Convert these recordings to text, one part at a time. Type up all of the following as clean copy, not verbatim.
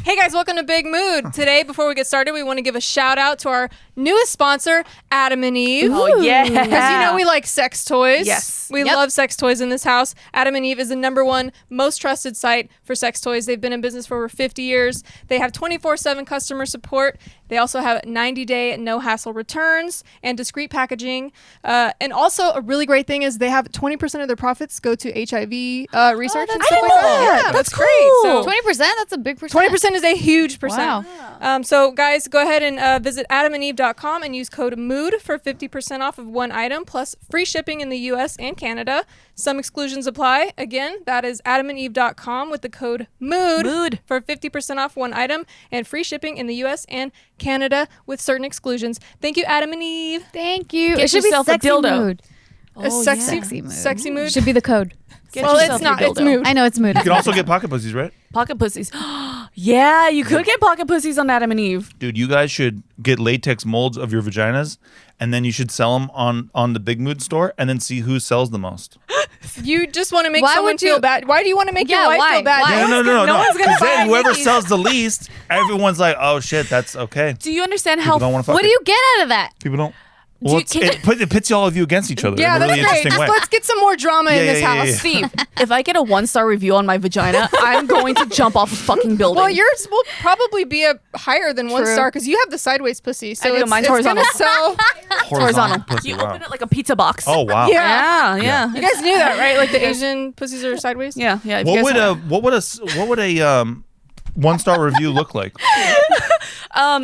Hey guys, welcome to Big Mood. Today, before we get started, we want to give a shout out to our newest sponsor, Adam and Eve. Oh, yeah. Because you know we like sex toys. Yes. We love sex toys in this house. Adam and Eve is the #1 most trusted site for sex toys. They've been in business for over 50 years. They have 24/7 customer support. They also have 90-day no-hassle returns and discreet packaging. And also, a really great thing is they have 20% of their profits go to HIV research and stuff like that. Yeah, that's great. So 20%? That's a big percent. 20% is a huge percent. Wow. So guys, go ahead and visit adamandeve.com and use code MOOD for 50% off of one item plus free shipping in the US and Canada. Some exclusions apply. Again, that is adamandeve.com with the code MOOD for 50% off one item and free shipping in the US and Canada with certain exclusions. Thank you, Adam and Eve. Thank you. Get It should be yourself a sexy dildo. mood. A sexy, Sexy mood. Sexy mood. Should be the code. Well, it's not. It's mood. I know it's mood. You can also get pocket pussies, right? Pocket pussies. Yeah, you could get pocket pussies on Adam and Eve. Dude, you guys should get latex molds of your vaginas, and then you should sell them on the Big Mood store, and then see who sells the most. You just want to make Why someone would you- feel bad. Why do you want to make your Yeah, wife why? feel bad? Why? No. No one's gonna Because buy then whoever Nikki's. sells the least, everyone's like, oh shit, that's okay. Do you understand People how? don't want to fuck What do it. you get out of that? People don't. Well, you- it pits all of you against each other Yeah, in a that's really great. interesting Just way. let's get some more drama in Yeah, this yeah, house. yeah. Steve, if I get a 1-star review on my vagina, I'm going to jump off a fucking building. Well, yours will probably be a higher than 1 True. star because you have the sideways pussy. So I do. Mine's horizontal. It's gonna sell. horizontal. pussy, You wow. open it like a pizza box. Oh wow. Yeah. Yeah. You guys knew that, right? Like the Asian pussies are sideways. Yeah. If What you would guys a 1-star review look like?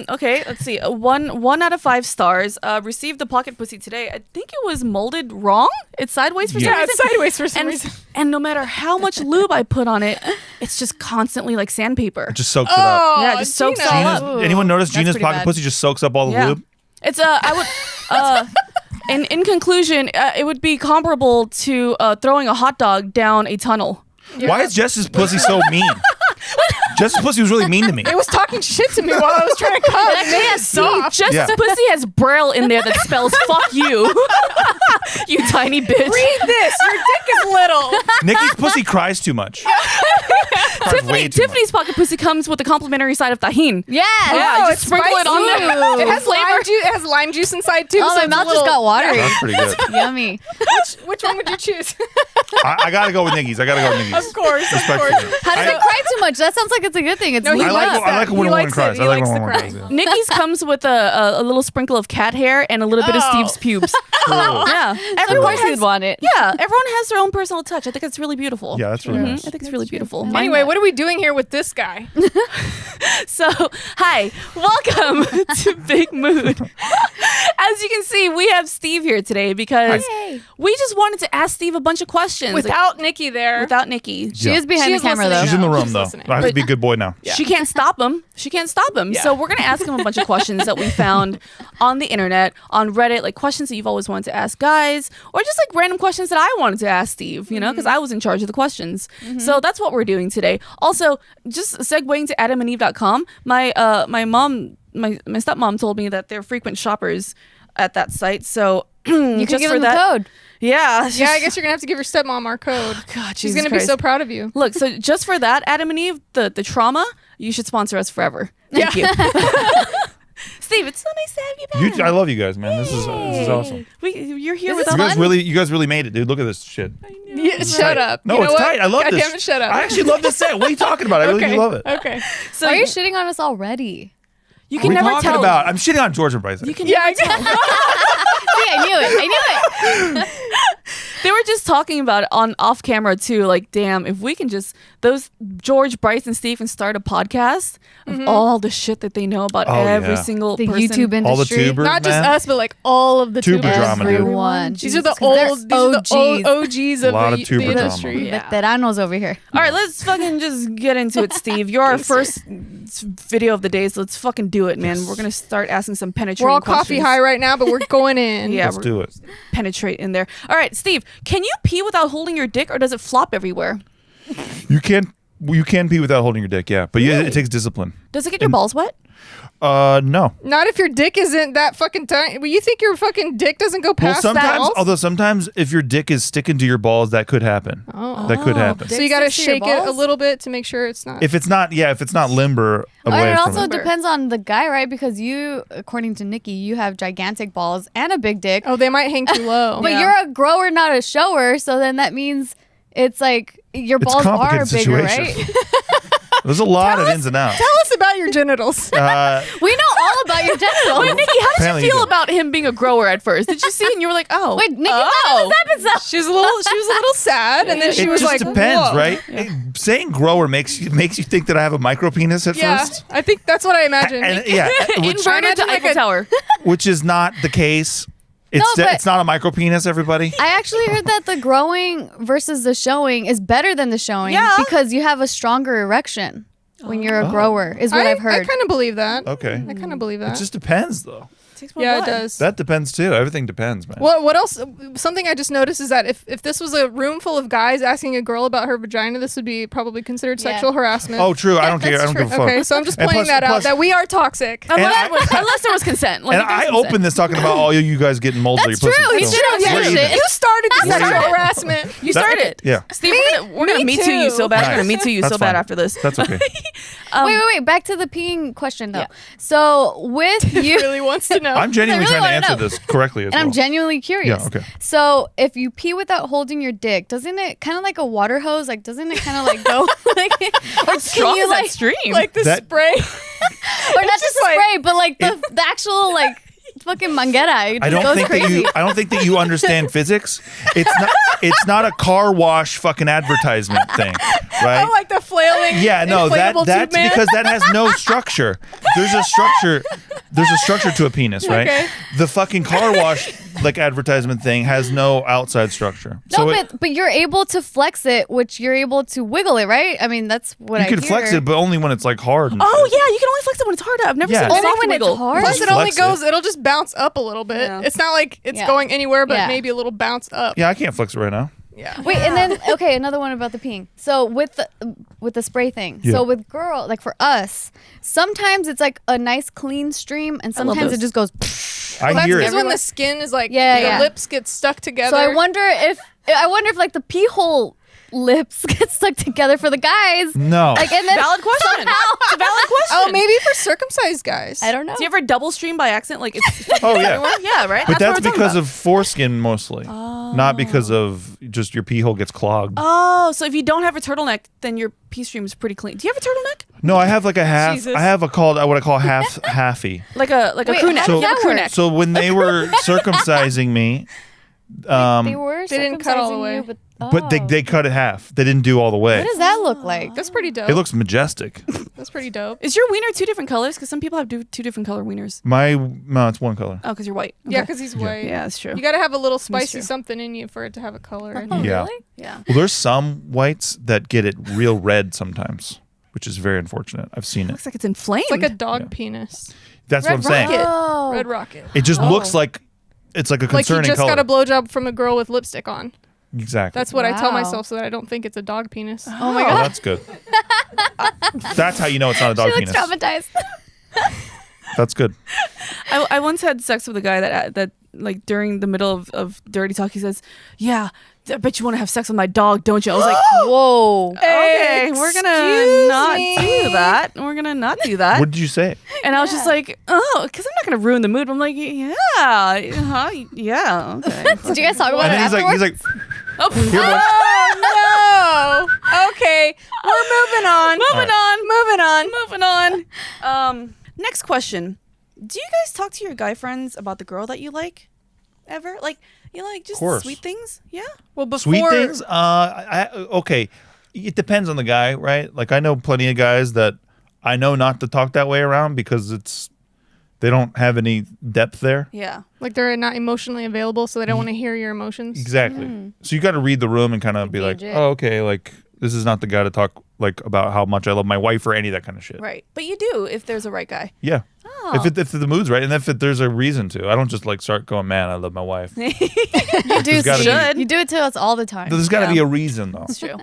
Okay, let's see. One out of 5 stars. Received the pocket pussy today. I think it was molded wrong. It's sideways for some Yeah, reason. it's sideways for some and, reason. and no matter how much lube I put on it, it's just constantly like sandpaper. Just soaks it up. Oh, Yeah, it just soaks Gina. all up. Gina's, anyone notice That's Gina's pretty pocket bad. pussy just soaks up all the Yeah. lube? It's I would and in conclusion, it would be comparable to throwing a hot dog down a tunnel. Why is Jess's pussy so mean? Jess's pussy was really mean to me. It was talking shit to me while I was trying to come. It made it soft. Just Yeah. pussy has braille in there that spells "fuck you," you tiny bitch. Read this. Your dick is little. Nikki's pussy cries too much. Cries way too Tiffany's pocket pussy comes with a complimentary side of tahini. Yes. Yeah, Oh, just sprinkle it on spicy. there. It has lime juice. It has lime juice inside too. Oh, so my it's mouth a just got watery. much. That's pretty good. Yummy. Which one would you choose? I gotta go with Nikki's. Of course, of Respectfully. course. How does it cry too much? That sounds like it's a good thing. It's No, he I likes like that. I like it when He a woman likes cries. it. I He like likes when a the woman crying. cries. Yeah. Nikki's comes with a little sprinkle of cat hair and a little bit of Oh. Steve's pubes. True. Yeah, Of everyone course you'd has. want it. Yeah, everyone has their own personal touch. I think it's really beautiful. Yeah, that's really Mhm. nice. I think it's really beautiful. Anyway, what are we doing here with this guy? So, hi, welcome to Big Mood. As you can see, we have Steve here today because Yay. we just wanted to ask Steve a bunch of questions Without Nikki there. without Nikki. She Yeah. is behind She the is camera, listening. though. She's in the room She's though. listening. I have to be a good boy now. She can't stop him. She can't stop him. Yeah. So we're gonna ask him a bunch of questions that we found on the internet, on Reddit, like questions that you've always wanted to ask guys, or just like random questions that I wanted to ask Steve. You know, because I was in charge of the questions. So that's what we're doing today. Also, just segueing to adamandeve.com, my stepmom told me that they're frequent shoppers at that site. So You just can give for him the that, code. yeah, Yeah, I guess you're gonna have to give your stepmom our code. God, She's Jesus gonna be Christ. so proud of you. Look, so just for that, Adam and Eve, the trauma, you should sponsor us forever. Thank you. Steve, it's so nice to have you back. I love you guys, man. This is awesome. You're here This with is us. fun. You guys really made it, dude. Look at this shit. Yeah, shut up. No, You know it's what? tight. I love God this. Damn it, shut up. I actually love this set. What are you talking about? I really do love it. Okay. So Why are you shitting on us already? you What can are we never talking tell. about? I'm shitting on George and Bryce. You can Yeah, never tell. See, I knew it. They were just talking about it on off camera too. Like, damn, if we can just those George, Bryce, and Steve can start a podcast of all the shit that they know about Oh, every yeah. single The person. YouTube industry. All the tubers, Not just man. us, but like all of the Tuber tubers. drama, dude. Everyone. These are the Jesus, 'cause they're old, these are the old OGs A of lot of the tuber drama. industry. Yeah. Veteranos over here. All right, let's fucking just get into it, Steve. You're our first video of the day, so let's fucking do it, man. We're gonna start asking some penetrating We're all questions. coffee high right now, but we're going in. Yeah, Let's do it. penetrate in there. All right, Steve, can you pee without holding your dick, or does it flop everywhere? You can't Well, you can pee without holding your dick, yeah, but yeah, it takes discipline. Does it get your balls wet? No. Not if your dick isn't that fucking tiny. Well, you think your fucking dick doesn't go Well, past sometimes, that? although sometimes if your dick is sticking to your balls, that could happen. Oh. That could happen. So you got to sticks to your shake it a balls? little bit to make sure it's not. If it's not limber away it from also it. depends on the guy, right? Because you, according to Nikki, you have gigantic balls and a big dick. Oh, they might hang too low. But you're a grower, not a shower. So then that means it's like your It's a balls are complicated bigger, situation. right? There's a lot of ins and outs. Tell us about your genitals. We know all about your genitals. Wait, Nikki, how did Apparently you you feel do. about him being a grower at first? Did you see it and you were like, oh. Wait, Nikki, oh. episode. She was a little sad, and then she It was just like, depends, Whoa. right? Saying grower makes you think that I have a micro penis at Yeah, first, I think that's what I imagined. and yeah, which, Inverted to like Eiffel a- Tower. which is not the case. It's No, but- it's not a micro penis, everybody. I actually heard that the growing versus the showing is better than the showing Yeah. because you have a stronger erection when you're a grower, is what I've I heard. kind of believe that. Okay, I kind of believe that. it just depends, though. Yeah, it does. That depends too. Everything depends, man. What else? Something I just noticed is that if this was a room full of guys asking a girl about her vagina, this would be probably considered Yeah. sexual harassment. Oh, true. I don't care. I don't give a fuck. Okay, so I'm just And pointing plus- that out plus- that we are toxic. Unless there was consent. Like, And if there's I consent. opened this talking about all you guys getting mold That's your pussy. true. He so should have we're finished even. it. You started the We're sexual even. harassment. You That- started. Yeah. Steve, we're gonna me me too you too. so bad. We're Nice. gonna me too you That's so bad fine. after this. That's okay. Wait. Back to the peeing question, though. So with you... Really wants to know. I'm genuinely I really trying to wanna answer know. this correctly as And I'm well. genuinely curious. Yeah, okay. So if you pee without holding your dick, doesn't it kind of like a water hose? Like, doesn't it kind of like go like, or Strong you as that like, stream. like the That- spray. or not just just the like- spray, but like the actual like fucking manguera. It I just don't goes think crazy. that you. I don't think that you understand physics. It's not a car wash fucking advertisement thing, right? Oh, like the flailing. Yeah, no, inflatable that's tube man. because that has no structure. There's a structure. There's a structure to a penis, right? Okay. The fucking car wash like advertisement thing has no outside structure. No, it- but you're able to flex it, which you're able to wiggle it, right? I mean, that's what you I can hear. flex it, but only when it's like hard. And Oh shit. yeah, you can only flex it when it's hard. I've never Yeah. seen a Only soft when it's wiggle. hard? Plus, Just it only flex goes. It'll just bounce up a little bit. Yeah. It's not like it's Yeah. going anywhere, but Yeah. maybe a little bounce up. Yeah, I can't flex it right now. Yeah. Wait, and then okay, another one about the peeing. So with the spray thing. Yeah. So with girl, like for us, sometimes it's like a nice clean stream, and love sometimes those. it just goes. I Well, hear that's it. when the skin is like Yeah, the yeah. lips get stuck together. So I wonder if like the pee hole lips get stuck together for the guys. No. Like and then Valid question. It's a valid question. Oh, maybe for circumcised guys. I don't know. Do you ever double stream by accident? Like it's Oh yeah. everywhere? Yeah, right. But that's what we're talking because about. of foreskin mostly, not because of just your pee hole gets clogged. Oh, so if you don't have a turtleneck, then your pee stream is pretty clean. Do you have a turtleneck? No, I have like a half. Jesus. I have a called what I call halfy. Like a Wait, crew neck? how does You have that a crew work? neck. So when they were circumcising me, they were They didn't cut all the circumcising way. you, but but they cut it half. They didn't do all the way. What does that look like? That's pretty dope. It looks majestic. That's pretty dope. Is your wiener two different colors? Because some people have two different color wieners. No, it's one color. Oh, because you're white. Yeah, Okay. because he's white. Yeah, that's true. You got to have a little spicy true. something in you for it to have a color. I Oh, think. Yeah. really? Yeah. Well, there's some whites that get it real red sometimes, which is very unfortunate. I've seen it. Looks like it's inflamed. It's like a dog Yeah. penis. That's Red what I'm saying. rocket. Oh. Red rocket. It just looks like it's like a Like you concerning just color. got a blowjob from a girl with lipstick on. Exactly. That's what I tell Wow. myself so that I don't think it's a dog penis. Oh my Oh, god. that's good. That's how you know it's not a dog She looks penis. traumatized. That's good. I once had sex with a guy that like during the middle of dirty talk he says, "Yeah, I bet you want to have sex with my dog, don't you?" I was like, Whoa. "Okay, we're gonna Excuse not me. do that. We're gonna not do that." What did you say? And I was just like, "Oh, because I'm not gonna ruin the mood." But I'm like, "Yeah, yeah, okay." Did you guys talk about And it then he's afterwards? like, Oh, here, boy. Oh no. Okay, we're moving on. moving on. Next question: do you guys talk to your guy friends about the girl that you like? Ever? Like you like just Course. sweet things? Yeah. Well, before Sweet things? Okay. It depends on the guy, right? Like I know plenty of guys that I know not to talk that way around because they don't have any depth there. Yeah. like they're not emotionally available, so they don't want to hear your emotions. Exactly. So you got to read the room and kind of be like, Engage it. oh, okay, like this is not the guy to talk like about how much I love my wife or any of that kind of shit. Right. But you do if there's a right guy. Yeah. If the mood's right, and if there's a reason to, I don't just like start going, man, I love my wife. You There's gotta Steve. be- You do it to us all the time. There's got to Yeah. be a reason though. It's true.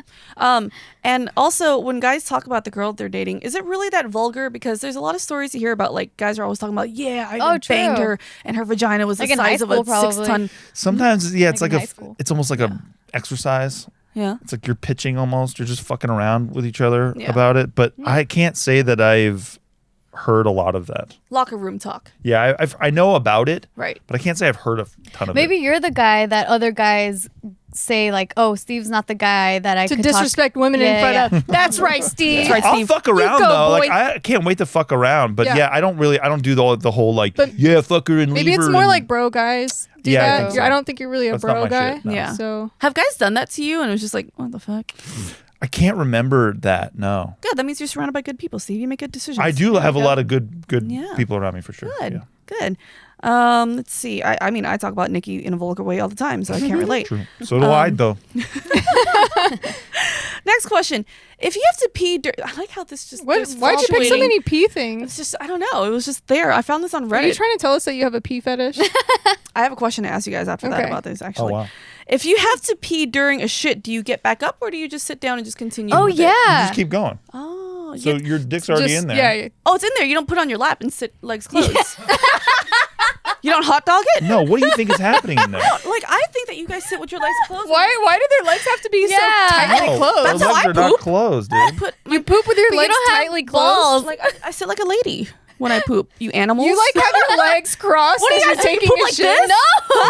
And also, when guys talk about the girl they're dating, is it really that vulgar? Because there's a lot of stories you hear about, like, guys are always talking about, yeah, I Oh, true. banged her, and her vagina was Like the in high size of a school, probably. 6-ton. Sometimes, yeah, it's Like like, in high school. it's almost like a exercise. Yeah. It's like you're pitching almost. You're just fucking around with each other Yeah. about it. But I can't say that I've heard a lot of that. Locker room talk. Yeah, I know about it, Right. but I can't say I've heard a ton of Maybe it. you're the guy that other guys say like, "Oh, Steve's not the guy that I To could disrespect women in Yeah, front yeah. of. That's right, Steve. That's right, I'll Steve. fuck around go, though. Like boy. I can't wait to fuck around. But Yeah. yeah, I don't do the whole like But yeah, fuck her and Maybe leave it's her more and- like bro guys. Do Yeah, I that. think so. I don't think you're really a That's not bro my guy. shit, no. Yeah. So Have guys done that to you? And it was just like, what the fuck? I can't remember that. No, Good. That means you're surrounded by good people, Steve. You make good decisions. I do have a lot of good Yeah. people around me for sure. Good. Yeah. Good. Let's see. I mean, I talk about Nikki in a vulgar way all the time, so I can't relate. True. So do I though. Next question. If you have to pee, I like how this just. what, there's why'd you pick so fluctuating. many pee It's things? just, I don't know. It was just there. I found this on Are you Reddit. trying to tell us that you have a pee fetish? I have a question to ask you guys after that Okay. about this, Oh actually. wow. If you have to pee during a shit, do you get back up or do you just sit down and just continue? Oh with it? You yeah. just keep going. Oh, So yeah. your dick's already Just- in there. Yeah. Oh, it's in there. You don't put it on your lap and sit legs closed. You don't hot dog it? No, what do you think is happening in there? Like, I think that you guys sit with your legs closed. Why do their legs have to be Yeah. so tightly No, closed? That's those how legs I are not poop. closed, I dude. put You poop with your But you legs don't have tightly balls. closed. like I sit like a lady when I poop. You animals. You like have your legs crossed What do as you you're guys do? You taking poop a like shit? this?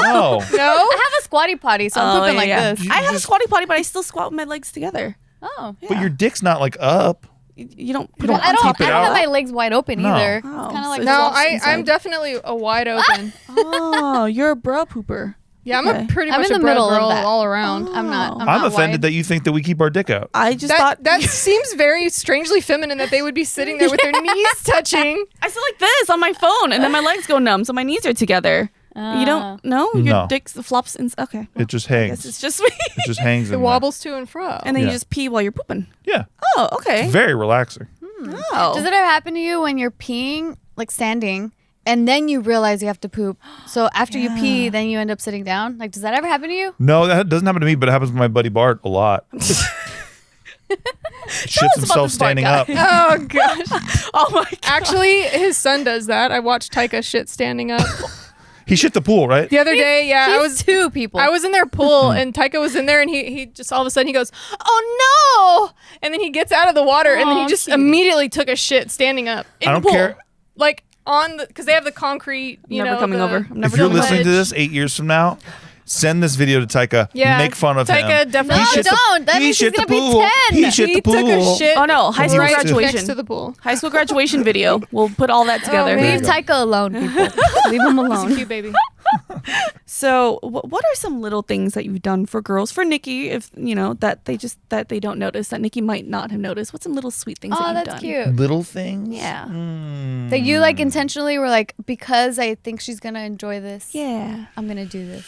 No. No. I have a squatty potty, so I'm pooping like this. You I have a just- squatty potty, but I still squat with my legs together. Oh. But your dick's not like up. You don't. You don't I don't. keep it I don't have out. my legs wide open No. either. It's Oh, kind of so like it's No, all I'm inside. definitely a wide open. Oh, you're a bro pooper. Yeah, I'm Okay. a pretty I'm much in a the bro middle of girl that. all around. I'm not. I'm I'm not offended wide. that you think that we keep our dick out. I just That thought that seems very strangely feminine that they would be sitting there with their knees touching. I sit like this on my phone, and then my legs go numb, so my knees are together. You don't know your No. dick flops in. Okay, It just I hangs. guess it's just me. It just hangs in It there. wobbles to and fro. And then Yeah. you just pee while you're pooping. Yeah. Oh, okay. It's very relaxing. Oh. Does it ever happen to you when you're peeing, like standing, and then you realize you have to poop? So after you pee, then you end up sitting down? Like, does that ever happen to you? No, that doesn't happen to me, but it happens with my buddy Bart a lot. Shits himself this Bart standing guy. up. Oh gosh. Oh my god. Actually, his son does that. I watched Taika shit standing up. He shit the pool, right? The other day, yeah, I He's was two people. I was in their pool and Taika was in there and he just all of a sudden he goes, "Oh no!" And then he gets out of the water and then he Aw, just cute. immediately took a shit standing up in I the don't pool. care. Like on the because they have the concrete, you Never know, coming the- over. I'm never If you're coming listening over. to this 8 years from now, send this video to Taika. Yeah, Make fun of Taika him. definitely No, He shit the- don't. That he means he's shit the gonna be pool. 10. He shit He the took pool. a shit Oh no, high school right graduation. next to the pool. High school graduation video. We'll put all that together. man. Leave Taika alone, people. Leave him He's a alone. cute baby. So, what are some little things that you've done for girls, for Nikki, if you know that they don't notice, that Nikki might not have noticed? What's some little sweet things that Oh, you've that's done? cute. Little things? Yeah. That you like intentionally were like, because I think she's gonna enjoy this. Yeah. I'm gonna do this.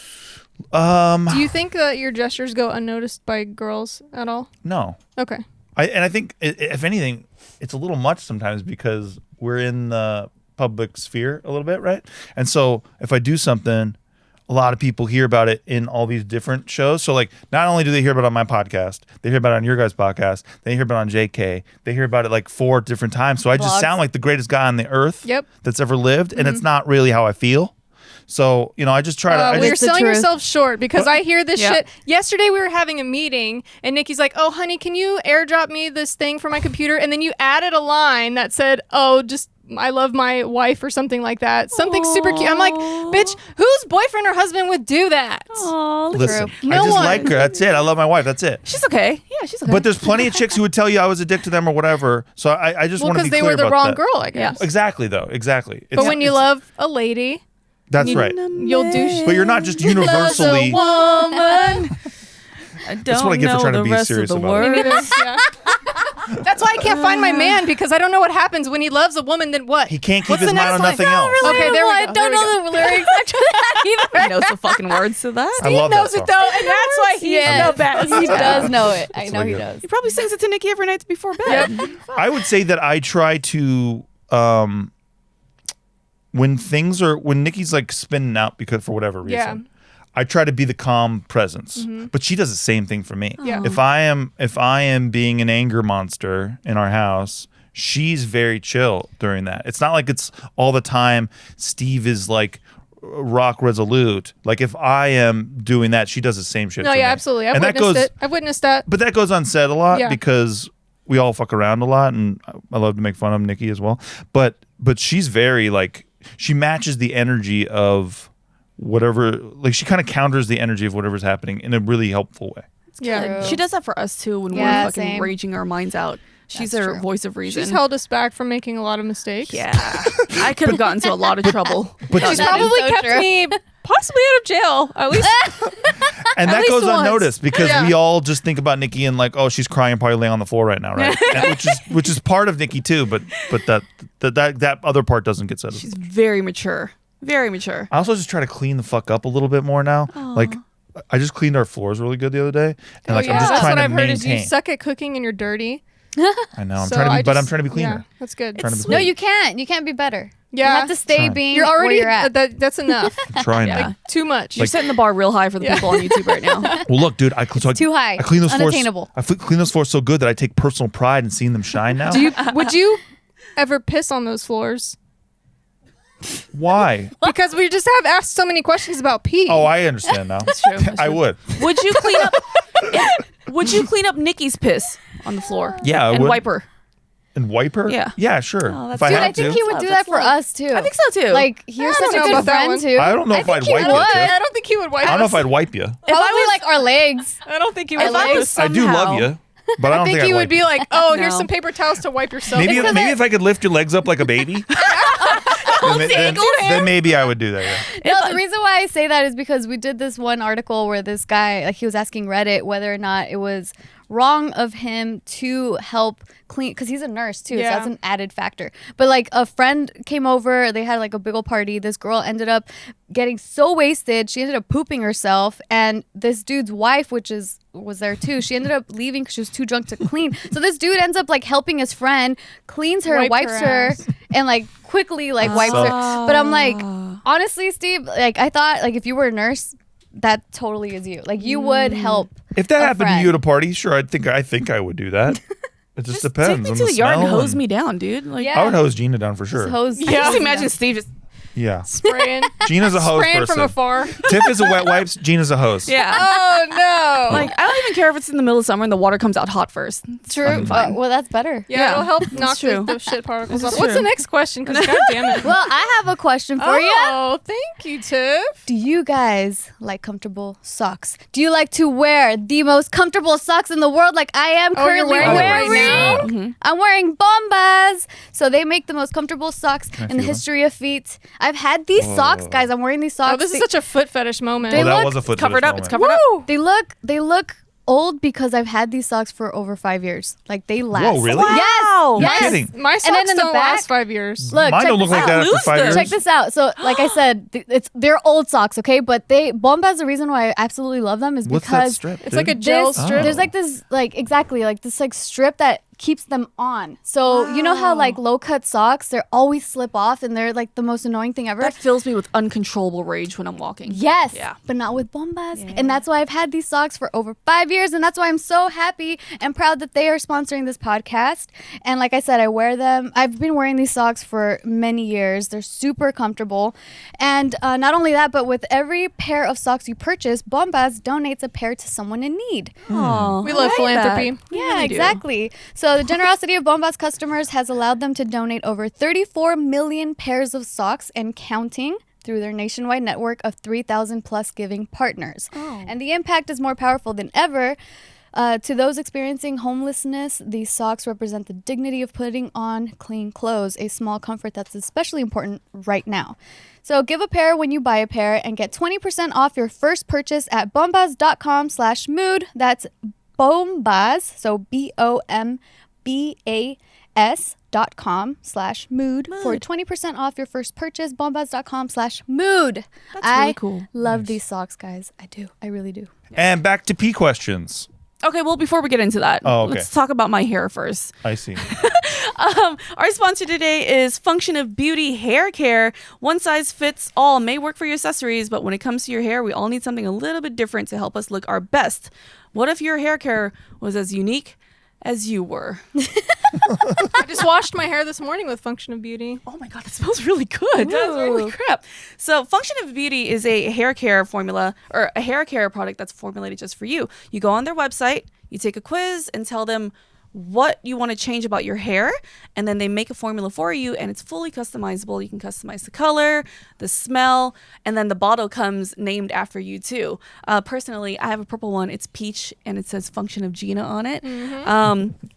Do you think that your gestures go unnoticed by girls at all? No. Okay. I think, if anything, it's a little much sometimes because we're in the public sphere a little bit, right? And so if I do something, a lot of people hear about it in all these different shows. So like, not only do they hear about it on my podcast, they hear about it on your guys' podcast, they hear about it on JK, they hear about it like 4 different times. So I just Vlogs. sound like the greatest guy on the earth Yep. that's ever lived. And it's not really how I feel. So, you know, I just try to, I Well, you're It's the selling truth. yourself short because I hear this Yeah. shit. Yesterday we were having a meeting and Nikki's like, "Oh, honey, can you airdrop me this thing for my computer?" And then you added a line that said, "Oh, just I love my wife" or something like that. Something super cute. I'm like, "Bitch, whose boyfriend or husband would do that?" Oh, listen, No I just one. like her. That's it. I love my wife. That's it. she's okay. Yeah, she's okay. But there's plenty of chicks who would tell you I was a dick to them or whatever. So I just Well, want to because be they clear were the about wrong that. girl, I guess. Exactly, though. Exactly. But when you love a lady, that's right. you'll do shit. But you're not just Loves a universally. woman. I don't That's what I get for know trying to the be rest serious of the about it. words. Yeah. That's why I can't find my man because I don't know what happens when he loves a woman. Then what? He can't keep What's his the mind on next line? nothing else. Okay, there we I go. don't There we know the lyrics after that either. He knows the fucking words to that. I He love knows that it though, and that's why he's Yeah, the best. he does know it. I know like he it. does. He probably sings it to Nikki every night before bed. I would say that I try to when Nikki's like spinning out because for whatever reason. Yeah. I try to be the calm presence, but she does the same thing for me. Yeah. If I am being an anger monster in our house, she's very chill during that. It's not like it's all the time. Steve is like rock resolute. Like if I am doing that, she does the same shit. No, for yeah, me. absolutely. I've And that witnessed goes- it. I've witnessed that. But that goes unsaid a lot Yeah. because we all fuck around a lot, and I love to make fun of Nikki as well. But she's very like she matches the energy of whatever. Like she kind of counters the energy of whatever's happening in a really helpful way. Yeah. True. She does that for us too when Yeah, we're fucking same. raging our minds out. She's That's our true. voice of reason. She's held us back from making a lot of mistakes. Yeah. I could have gotten into a lot of trouble. But She's That is probably so kept true. me possibly out of jail. At least And At that least goes once. unnoticed because Yeah. we all just think about Nikki and like, oh, she's crying and probably laying on the floor right now, right? And which is part of Nikki too, but that other part doesn't get said. She's very mature. Very mature. I also just try to clean the fuck up a little bit more now. Like I just cleaned our floors really good the other day, and like I'm just that's trying what to I've heard is you maintain. suck at cooking and you're dirty. I know I'm So trying to be, I but I'm just- trying to be cleaner. Yeah, that's good. Trying to be No, clean. you can't. You can't be better. Yeah. You have to stay Trying. being You're already where you're at. that's enough. I'm trying Yeah. now. Too much. You're setting the bar real high for the people on YouTube right now. Well, look, dude, I too high. I clean those floors. Unattainable. Clean those floors so good that I take personal pride in seeing them shine now. Would you ever piss on those floors? Why? Because we just have asked so many questions about pee. Oh, I understand now. That's true. That's I true. would. Would you clean up? Would you clean up Nikki's piss on the floor? Yeah, I and would. wipe her. And wipe her? Yeah. Yeah, sure. Oh, that's if I cute. Dude, had I think to. he would do That's that for love. us too. I think so too. Like you're I such don't a know good about that friend one. too. I don't know if I'd think he wipe you, would. Tiff. I don't think he would wipe I don't know us. if I'd wipe you. Probably like our legs. I don't think he would If wipe I us. I do love you, but I don't I think I'd he wipe would be you. like, oh, here's No. some paper towels to wipe yourself. Maybe Because if I could lift your legs up like a baby, then maybe I would do that. Yeah. No, the reason why I say that is because we did this one article where this guy, like, he was asking Reddit whether or not it was wrong of him to help clean, because he's a nurse too, so Yeah. that's an added factor. But like a friend came over, they had like a big old party. This girl ended up getting so wasted, she ended up pooping herself, and this dude's wife, was there too, she ended up leaving because she was too drunk to clean. So this dude ends up like helping his friend, cleans her, Wiped wipes her her, ass. and like quickly like wipes her. But I'm like, honestly, Steve, like I thought like if you were a nurse, that totally is you. Like you would help. If that a happened to friend. you at a party, sure, I think I would do that. It just depends Take me on to the the yard and smell hose me down, dude. Like, Yeah. I would hose Gina down for sure. Hose. I just imagine Steve just. Yeah, Spraying, Gina's a hose spraying person. from afar. Tiff is a wet wipes. Gina's a hose. Yeah. Oh no! Like, I don't even care if it's in the middle of summer and the water comes out hot first. It's True. fucking fine. Well, that's better. yeah, yeah, it'll help that's knock true. the shit particles This off. is What's true. the next question? Because god damn it. Well, I have a question for you. Oh, thank you, Tiff. Do you guys like comfortable socks? Do you like to wear the most comfortable socks in the world like I am Oh, you're currently wearing it right wearing? now? I'm wearing Bombas. So they make the most comfortable socks I in the feel them? history of feet. I've had these socks, guys. I'm wearing these socks. Oh, this is such a foot fetish moment. They Well, that look was a foot Covered fetish up. It's moment. covered up. They look old because I've had these socks for over 5 years. Like they last. Whoa, really? Wow. Yes. You're Yes. kidding. My And socks then in the don't back- last 5 years. Look, Mine check don't look this like out. that after Lose 5 them. years. Check this out. So, like I said, they're old socks, okay? But Bombas, the reason why I absolutely love them is What's that because strip? It's like a dude? gel this, strip. there's like this, like exactly, like this like strip that keeps them on. So you know how like low cut socks, they're always slip off, and they're like the most annoying thing ever. That fills me with uncontrollable rage when I'm walking. Yes, Yeah. but not with Bombas. And that's why I've had these socks for over 5 years. And that's why I'm so happy and proud that they are sponsoring this podcast. And like I said, I wear them. I've been wearing these socks for many years. They're super comfortable. And not only that, but with every pair of socks you purchase, Bombas donates a pair to someone in need. Aw, We I love like philanthropy. that. We Yeah, really do. exactly. So the generosity of Bombas customers has allowed them to donate over 34 million pairs of socks and counting through their nationwide network of 3,000 plus giving partners. And the impact is more powerful than ever. To those experiencing homelessness, these socks represent the dignity of putting on clean clothes, a small comfort that's especially important right now. So give a pair when you buy a pair and get 20% off your first purchase at bombas.com/mood. That's Bombas, so BOMBAS.com/mood for 20% off your first purchase. Bombas.com/mood. That's really cool. Love these socks, guys. I do. I really do. And back to pee questions. Okay, well, before we get into that, Oh, okay. let's talk about my hair first. I see. Our sponsor today is Function of Beauty Hair Care. One size fits all may work for your accessories, but when it comes to your hair, we all need something a little bit different to help us look our best. What if your hair care was as unique as you were? I just washed my hair this morning with Function of Beauty. Oh my God, it smells really good. It does. Holy crap. So Function of Beauty is a hair care formula or a hair care product that's formulated just for you. You go on their website, you take a quiz and tell them what you want to change about your hair, and then they make a formula for you, and it's fully customizable. You can customize the color, the smell, and then the bottle comes named after you too. Personally, I have a purple one. It's peach, and it says Function of Gina on it.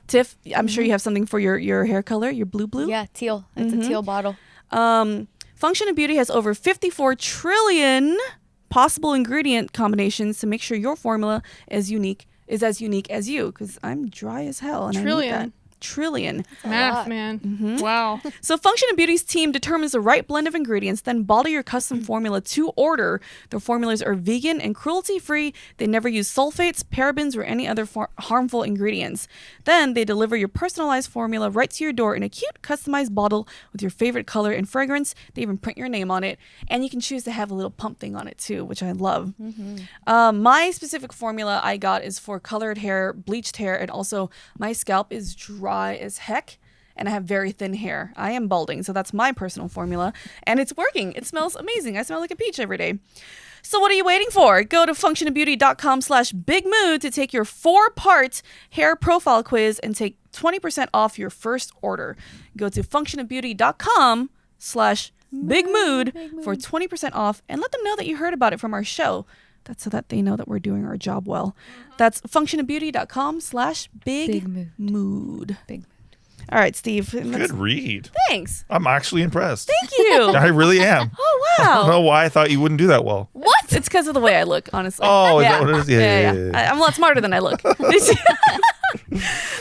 Tiff, I'm sure you have something for your hair color, your blue. Yeah, teal. It's a teal bottle. Function of Beauty has over 54 trillion possible ingredient combinations to make sure your formula is as unique as you, because I'm dry as hell and Trillion. I need that. Trillion. Math, man. Wow. So Function of Beauty's team determines the right blend of ingredients, then bottle your custom formula to order. Their formulas are vegan and cruelty-free. They never use sulfates, parabens, or any other harmful ingredients. Then they deliver your personalized formula right to your door in a cute, customized bottle with your favorite color and fragrance. They even print your name on it, and you can choose to have a little pump thing on it too, which I love. My specific formula I got is for colored hair, bleached hair, and also my scalp is dry as heck, and I have very thin hair. I am balding, so that's my personal formula, and it's working. It smells amazing. I smell like a peach every day. So what are you waiting for? Go to functionofbeauty.com/bigmood to take your 4-part hair profile quiz and take 20% off your first order. Go to functionofbeauty.com/bigmood for 20% off, and let them know that you heard about it from our show. That's so that they know that we're doing our job well. That's functionofbeauty.com/bigmood. Big mood. All right, Steve. Good read. Thanks. I'm actually impressed. Thank you. I really am. Oh, I don't wow. know why I thought you wouldn't do that well. What? It's because of the way I look, honestly. Oh, is that what it is? Yeah. I'm a lot smarter than I look.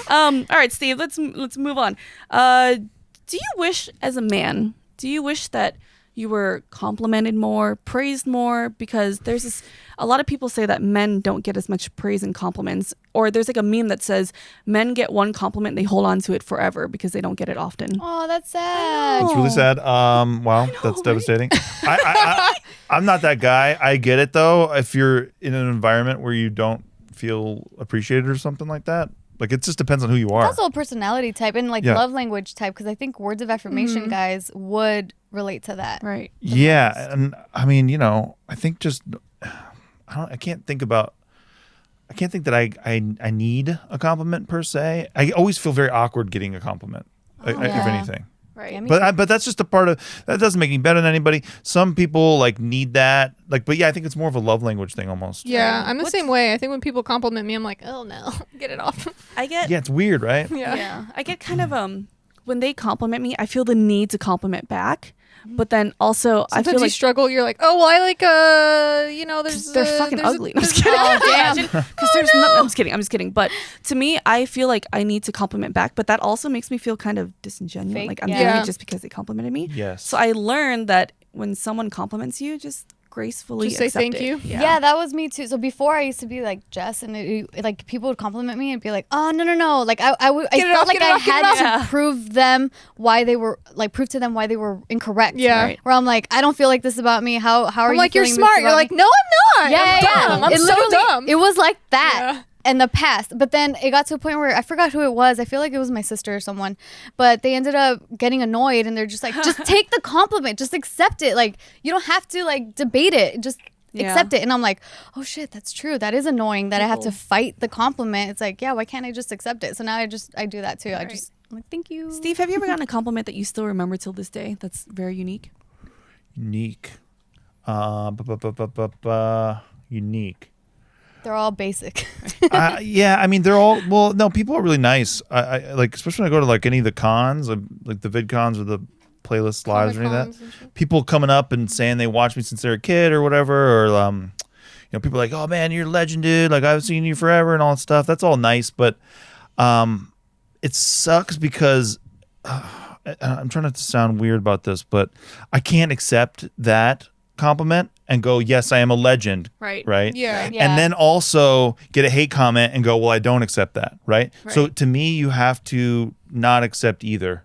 All right, Steve, let's move on. Do you wish, as a man, that you were complimented more, praised more? Because there's a lot of people say that men don't get as much praise and compliments, or there's like a meme that says men get one compliment, they hold on to it forever because they don't get it often. Oh, that's sad. It's really sad. Wow, that's devastating. I'm not that guy. I get it though. If you're in an environment where you don't feel appreciated or something like that, like it just depends on who you are. It's also a personality type and love language type, because I think words of affirmation guys would relate to that. Right. Yeah, and I mean, I think just I can't think that I need a compliment per se. I always feel very awkward getting a compliment, if anything. Right. Yeah, But that's just a part of that. Doesn't make me better than anybody. Some people need that. But yeah, I think it's more of a love language thing almost. Yeah, I'm the same way. I think when people compliment me, I'm like, oh no, get it off. Yeah, it's weird, right? Yeah. I get kind of when they compliment me, I feel the need to compliment back. But then also, Sometimes I feel you like struggle. You're like, oh, well, I like, there's they're fucking there's ugly. I'm just kidding. Oh, damn. Because there's no. I'm just kidding. But to me, I feel like I need to compliment back. But that also makes me feel kind of disingenuous. Fake, Like I'm yeah. doing Yeah. it just because they complimented me. Yes. So I learned that when someone compliments you, just gracefully Just say accept thank it. you. Yeah, that was me too. So before I used to be like Jess, and people would compliment me and be like, "Oh no!" Like I felt like I had to prove to them why they were incorrect. Yeah. Right. Where I'm like, I don't feel like this about me. How are I'm you? like, you're feeling this smart. You're about like, me? no, I'm not. Yeah, I'm dumb. I'm It so literally- dumb. It was like that. Yeah. In the past, but then it got to a point where I forgot who it was. I feel like it was my sister or someone, but they ended up getting annoyed, and they're just like, just take the compliment, just accept it. Like, you don't have to debate it, just accept it. And I'm like, oh shit, that's true. That is annoying that I have to fight the compliment. It's like, yeah, why can't I just accept it? So now I do that too. I'm like, thank you. Steve, have you ever gotten a compliment that you still remember till this day? That's very unique. Unique. Unique. They're all basic. Yeah, I mean they're all no, people are really nice. I especially when I go to any of the cons, like the vid cons or the playlist lives or any of Comic-Cons that. and shit. People coming up and saying they watched me since they were a kid or whatever, or people are like, oh man, you're a legend, dude. Like I've seen you forever and all that stuff. That's all nice, but it sucks because I'm trying not to sound weird about this, but I can't accept that compliment and go, yes, I am a legend. Right. Right. Yeah. Yeah. And then also get a hate comment and go, well, I don't accept that. Right. So to me, you have to not accept either.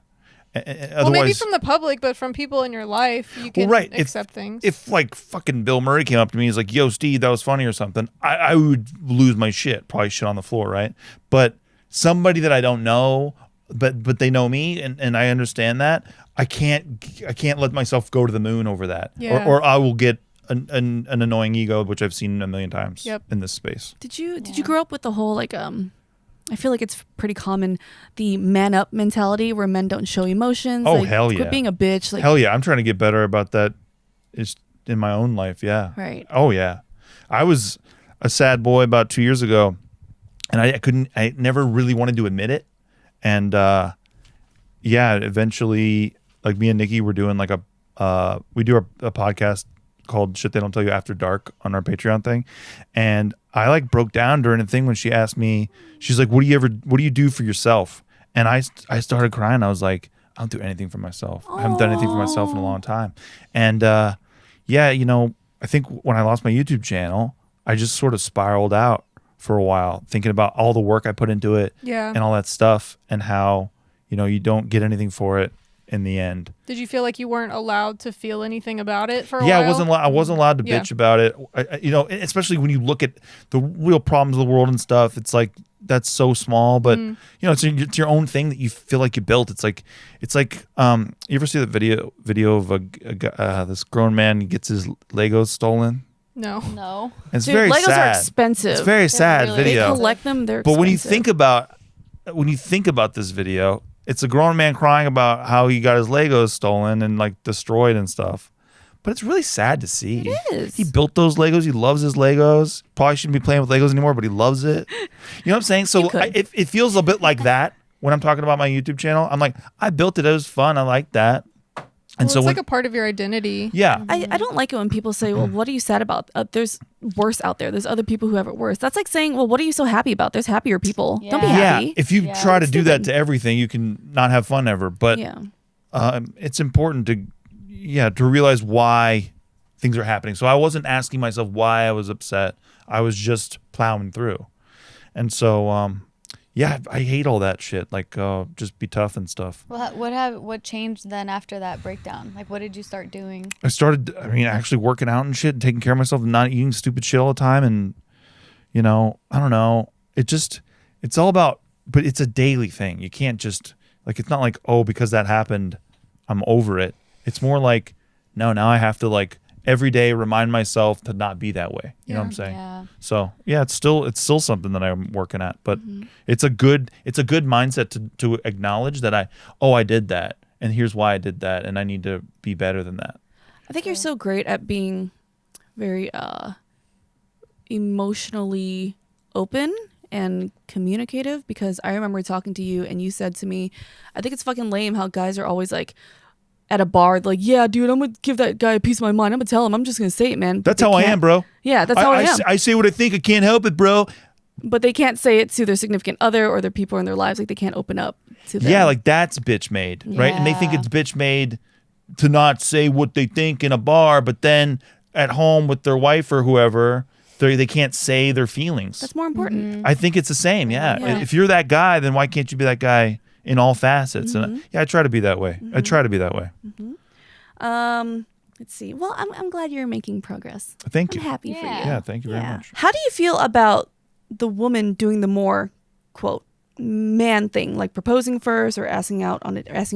Well, maybe from the public, but from people in your life, you can accept things. If like fucking Bill Murray came up to me and he's like, yo, Steve, that was funny or something, I would lose my shit, probably shit on the floor, right? But somebody that I don't know, but they know me and I understand that, I can't let myself go to the moon over that. Yeah. Or I will get an annoying ego, which I've seen a million times in this space. Did you grow up with the whole like I feel like it's pretty common, the man up mentality where men don't show emotions. Oh, like, hell yeah. Quit being a bitch. Like, hell yeah. I'm trying to get better about that in my own life. Yeah. Right. Oh, yeah. I was a sad boy about 2 years ago, and I never really wanted to admit it. And eventually, like me and Nikki were doing like we do a podcast called Shit They Don't Tell You After Dark on our Patreon thing. And I like broke down during a thing when she asked me, she's like, what do you do for yourself? And I started crying. I was like, I don't do anything for myself. I haven't done anything for myself in a long time. And I think when I lost my YouTube channel, I just sort of spiraled out for a while, thinking about all the work I put into it and all that stuff and how, you don't get anything for it in the end. Did you feel like you weren't allowed to feel anything about it for a while? Yeah, I wasn't allowed to bitch about it. Especially when you look at the real problems of the world and stuff, it's like that's so small, but it's your own thing that you feel like you built. It's like you ever see that video of this grown man, he gets his Legos stolen? No. It's dude, very Legos sad. are expensive. It's very sad really video. They collect them. They're But expensive. when you think about this video, it's a grown man crying about how he got his Legos stolen and like destroyed and stuff. But it's really sad to see. It is. He built those Legos. He loves his Legos. Probably shouldn't be playing with Legos anymore, but he loves it. You know what I'm saying? So it feels a bit like that when I'm talking about my YouTube channel. I'm like, I built it. It was fun. I like that. And it's like a part of your identity. Yeah. I don't like it when people say, well, what are you sad about? There's worse out there. There's other people who have it worse. That's like saying, well, what are you so happy about? There's happier people. Don't be happy. Yeah. If you try to do that to everything, you can not have fun ever. But it's important to realize why things are happening. So I wasn't asking myself why I was upset. I was just plowing through. And so, I hate all that shit. Like, just be tough and stuff. Well, what changed then after that breakdown? Like, what did you start doing? I started, actually working out and shit and taking care of myself and not eating stupid shit all the time. And, I don't know. It's all about, but it's a daily thing. You can't just, like, it's not like, oh, because that happened, I'm over it. It's more like, no, now I have to, like, every day remind myself to not be that way. You know what I'm saying? Yeah. So it's still something that I'm working at, but it's a good mindset to acknowledge that I did that and here's why I did that and I need to be better than that. I think you're so great at being very emotionally open and communicative, because I remember talking to you and you said to me, I think it's fucking lame how guys are always like, at a bar, like, yeah, dude, I'm gonna give that guy a piece of my mind. I'm gonna tell him. I'm just gonna say it, man. That's how I am, bro. Yeah, that's how I am. I say what I think. I can't help it, bro. But they can't say it to their significant other or their people in their lives. Like, they can't open up to them. Yeah, like that's bitch made, right? And they think it's bitch made to not say what they think in a bar, but then at home with their wife or whoever, they can't say their feelings. That's more important. I think it's the same. Yeah. If you're that guy, then why can't you be that guy in all facets? And I try to be that way. I try to be that way. Let's see. Well, I'm glad you're making progress. Thank you. I'm happy for you. Yeah, thank you very much. How do you feel about the woman doing the more, quote, man thing, like proposing first or asking you out on a date first?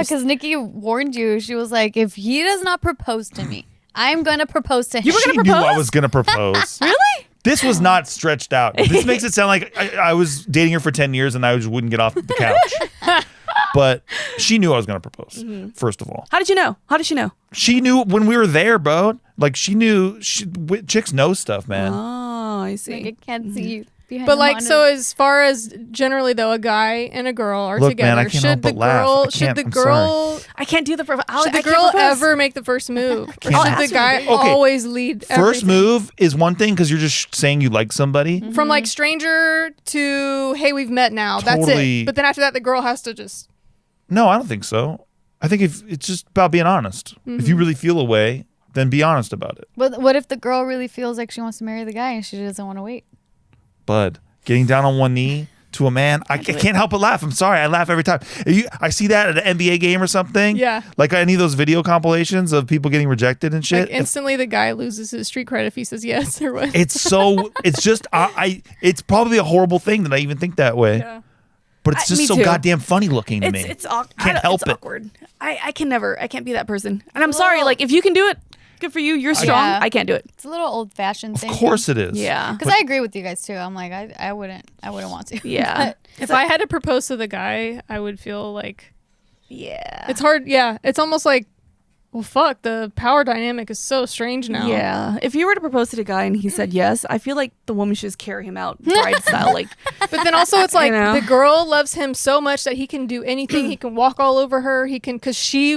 Because Nikki warned you. She was like, if he does not propose to me, I'm gonna propose to him. You were She gonna knew propose? I was gonna propose. Really? This was not stretched out. This makes it sound like I was dating her for 10 years and I just wouldn't get off the couch. But she knew I was going to propose, first of all. How did you know? How did she know? She knew when we were there, bro. Like, she knew. Chicks know stuff, man. Oh, I see. Like, I can't see you behind But the like, monitor. so as far as generally though, a guy and a girl are Look, together, man, I can't help should the but laugh. I girl, should can't- the I'm girl, I can't do the proposal. should the girl ever make the first move, or can't- should ask the her guy to Okay. always lead? First everything? move is one thing because you're just saying you like somebody. From like stranger to hey, we've met now. That's Totally. it. But then after that, the girl has to just. No, I don't think so. I think if it's just about being honest. If you really feel a way, then be honest about it. But what if the girl really feels like she wants to marry the guy and she doesn't want to wait? Bud, getting down on one knee to a man, I can't help but laugh. I'm sorry, I laugh every time. I see that at an NBA game or something. Yeah. Like any of those video compilations of people getting rejected and shit. Like instantly, the guy loses his street cred if he says yes or what. It's just it's probably a horrible thing that I even think that way. Yeah. But it's just me so too. goddamn funny looking to me. It's awkward. Can't help it's it. awkward. I can't be that person. And I'm sorry. Like if you can do it, good for you. You're strong. Yeah. I can't do it. It's a little old-fashioned Of thing. course it is. Yeah. Because I agree with you guys too. I'm like, I wouldn't want to. Yeah. But If I had to propose to the guy, I would feel like Yeah. it's hard. Yeah, it's almost like, well, fuck. The power dynamic is so strange now. Yeah. If you were to propose to the guy and he said yes, I feel like the woman should just carry him out bride style. Like, But then also it's like You know? the girl loves him so much that he can do anything. He can walk all over her. He can, because she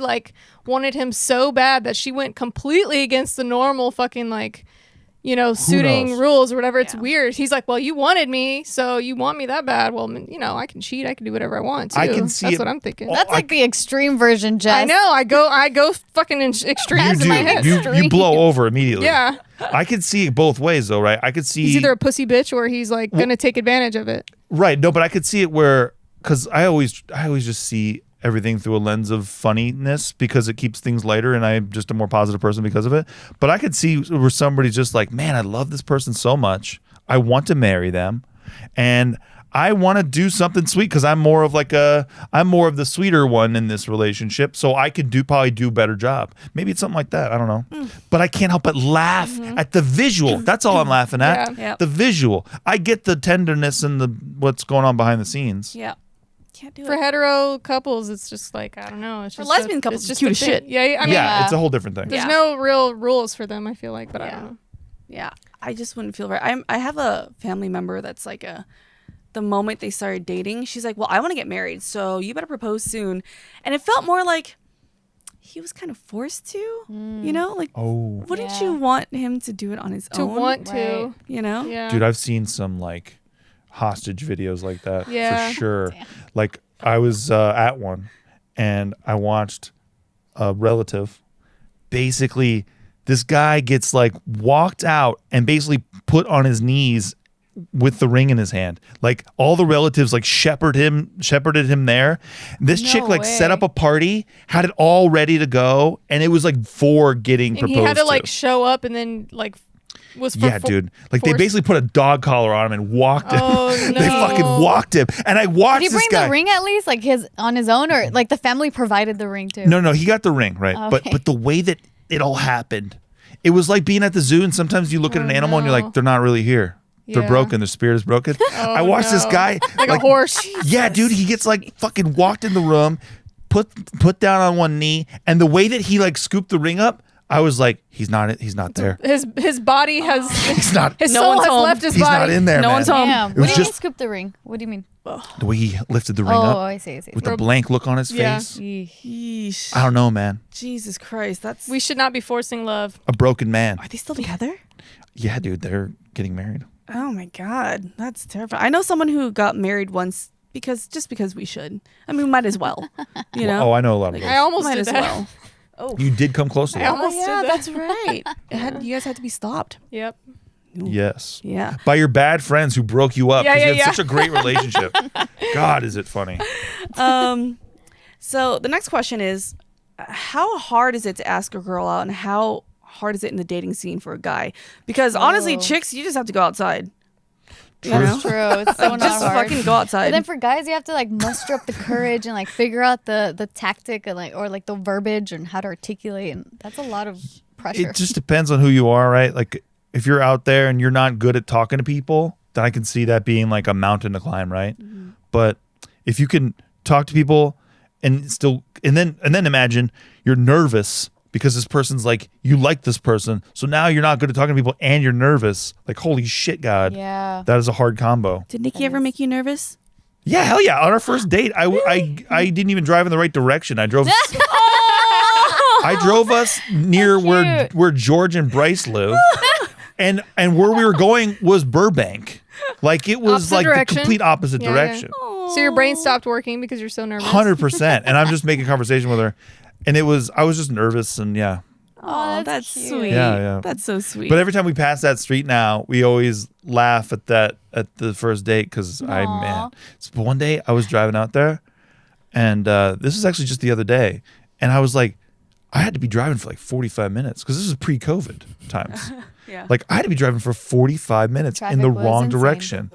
like wanted him so bad that she went completely against the normal fucking like, suiting knows? rules or whatever. It's Yeah. weird. He's like, well, you wanted me, so you want me that bad. Well, I can cheat. I can do whatever I want too. I can see That's it- what I'm thinking. that's like the extreme version, Jess. I know. I go fucking in extremes That's in my my head. You blow over immediately. Yeah. I could see it both ways though, right? I could see He's either a pussy bitch or he's like gonna take advantage of it. right. No, but I could see it where because I always just see everything through a lens of funniness because it keeps things lighter and I'm just a more positive person because of it. But I could see where somebody's just like, man, I love this person so much. I want to marry them. And I want to do something sweet because I'm more of the sweeter one in this relationship. So I could probably do a better job. Maybe it's something like that. I don't know. But I can't help but laugh at the visual. That's all I'm laughing at. Yeah. Yep. The visual. I get the tenderness and what's going on behind the scenes. yeah. Can't do For it. hetero couples, it's just like, I don't know. It's For just lesbian a, couples, it's it's just cute a as thing. shit. Yeah, I mean, Yeah, it's a whole different thing. there's Yeah. no real rules for them. I feel like, but I don't know. Yeah. I just wouldn't feel right. I have a family member that's like the moment they started dating, she's like, well, I want to get married, so you better propose soon. And it felt more like he was kind of forced to, like, Oh, wouldn't Yeah. you want him to do it on his To own? want to, Right. You know? yeah. dude, I've seen some like hostage videos like that Yeah. for sure. Like I was at one and I watched a relative. Basically, this guy gets like walked out and basically put on his knees with the ring in his hand. Like all the relatives like shepherded him there. This No chick like set way. up a party, had it all ready to go, and it was like for getting and proposed he had to like show up and then like was for yeah, dude. Like they forced- basically put a dog collar on him and walked him. Oh, They fucking no. walked him. And I watched Did he this bring guy. the ring at least, like on his own, or like the family provided the ring too? No, he got the ring, right? Okay. But the way that it all happened, it was like being at the zoo and sometimes you look at an animal and you're no. like, they're not really here. They're Yeah. broken. Their spirit is broken. I watched this no. guy like a horse. Yeah, dude, he gets like fucking walked in the room, put down on one knee, and the way that he like scooped the ring up, I was like, he's not there. His body has He's not. his No soul one's has home. left his He's body. not in there. No man. one's home. Damn. It What was do you mean just- scoop the ring? What do you mean? The way he lifted the ring Oh, up I see. with the blank look on his Yeah. face. Yeesh. I don't know, man. Jesus Christ. That's. We should not be forcing love. A broken man. Are they still together? Yeah, dude, they're getting married. Oh my God. That's terrifying. I know someone who got married once because we should. I mean, we might as well. You know? Oh, I know a lot of I those. almost might did as that. well. Oh. You did come close to I that. almost yeah, did that. that's right. You guys had to be stopped. Yep. Yes. Yeah. By your bad friends who broke you up Yeah, because you yeah, had yeah. such a great relationship. God, is it funny? So the next question is, how hard is it to ask a girl out, and how hard is it in the dating scene for a guy? Because honestly, Oh. chicks, you just have to go outside. You True. know? True. It's so not Just hard. fucking go outside. But then for guys, you have to like muster up the courage and like figure out the tactic and like the verbiage and how to articulate, and that's a lot of pressure. It just depends on who you are, right? Like if you're out there and you're not good at talking to people, then I can see that being like a mountain to climb, right? Mm-hmm. But if you can talk to people and still and then imagine you're nervous because this person's like, you like this person, so now you're not good at talking to people and you're nervous. Like, holy shit, God. Yeah. That is a hard combo. Did Nikki ever make you nervous? Yeah, hell yeah. On our first date, I didn't even drive in the right direction. I drove I drove us near cute. where George and Bryce live. and where we were going was Burbank. Like it was Opposite like direction? the complete opposite Yeah, yeah. direction. So your brain stopped working because you're so nervous. 100%. And I'm just making conversation with her. And I was just nervous and yeah. Oh, that's cute. sweet. Yeah. That's so sweet. But every time we pass that street now, we always laugh at the first date because But one day I was driving out there, and this was actually just the other day, and I was like, I had to be driving for like 45 minutes because this was pre-COVID times. yeah. Like I had to be driving for 45 minutes in Traffic the was wrong insane. direction.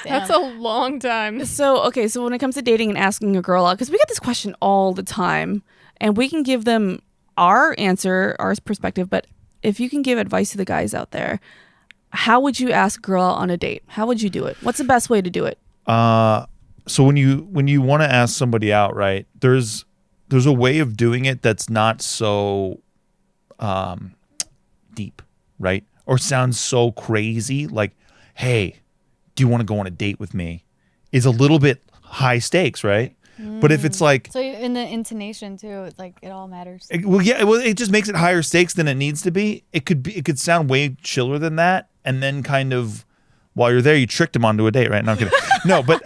That's a long time. So, okay, so when it comes to dating and asking a girl out, because we get this question all the time, and we can give them our answer, our perspective, but if you can give advice to the guys out there, how would you ask a girl out on a date? How would you do it? What's the best way to do it? So when you want to ask somebody out, right, there's a way of doing it that's not so deep, right? Or sounds so crazy, like, hey, do you want to go on a date with me? Is a little bit high stakes, right? But if it's like, So in the intonation too, it's like it all matters. it just makes it higher stakes than it needs to be. It could sound way chiller than that, and then kind of while you're there, you tricked him onto a date, right? No, I'm kidding. No, but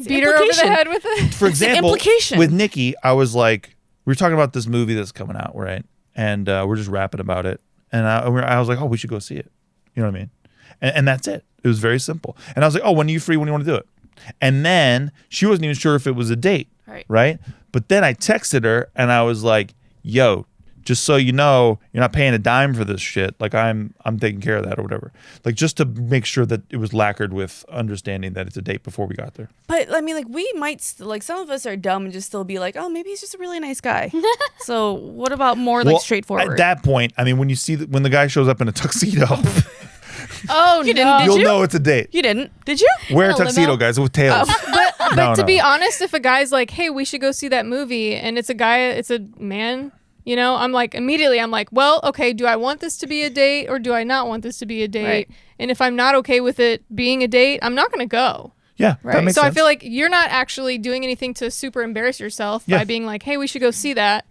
Beat her over the head with it. for example, implication. with Nikki, I was like, we were talking about this movie that's coming out, right? And we're just rapping about it, and I was like, oh, we should go see it. You know what I mean? And that's it. It was very simple. And I was like, oh, when are you free? When do you want to do it? And then she wasn't even sure if it was a date, right? But then I texted her and I was like, yo, just so you know, you're not paying a dime for this shit. Like I'm taking care of that or whatever. Like just to make sure that it was lacquered with understanding that it's a date before we got there. But I mean, like we might, like some of us are dumb and just still be like, oh, maybe he's just a really nice guy. So what about more like straightforward? At that point, I mean, when you see when the guy shows up in a tuxedo, Oh, You no. didn't, did you'll you? know it's a date. You didn't, did you? Wear a In a limo? tuxedo, guys, with tails. But to No. be honest, if a guy's like, hey, we should go see that movie, and it's a guy, it's a man, you know, I'm like, immediately, I'm like, well, okay, do I want this to be a date or do I not want this to be a date? Right. And if I'm not okay with it being a date, I'm not going to go. Yeah, that Right. makes So sense. I feel like you're not actually doing anything to super embarrass yourself Yeah. by being like, hey, we should go see that.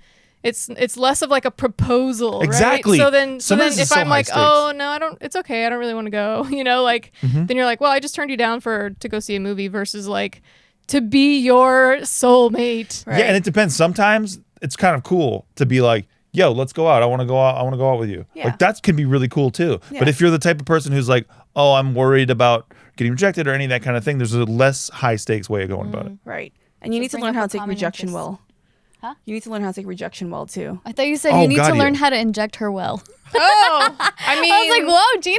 It's less of like a proposal, Exactly. right? So then Sometimes if it's so I'm high like, stakes. oh no, I don't. It's okay. I don't really want to go. You know, like then you're like, well, I just turned you down to go see a movie versus like to be your soulmate. Right. Yeah, and it depends. Sometimes it's kind of cool to be like, yo, let's go out. I want to go out. I want to go out with you. Yeah. Like that can be really cool too. Yeah. But if you're the type of person who's like, oh, I'm worried about getting rejected or any of that kind of thing, there's a less high stakes way of going about it. Right. And you So need to bring learn up how a to take common rejection interest. well. Huh? You need to learn how to take rejection well too. I thought you said Oh, you need God, to learn yeah. how to inject her well. Oh, I mean, I was like, whoa, Gene.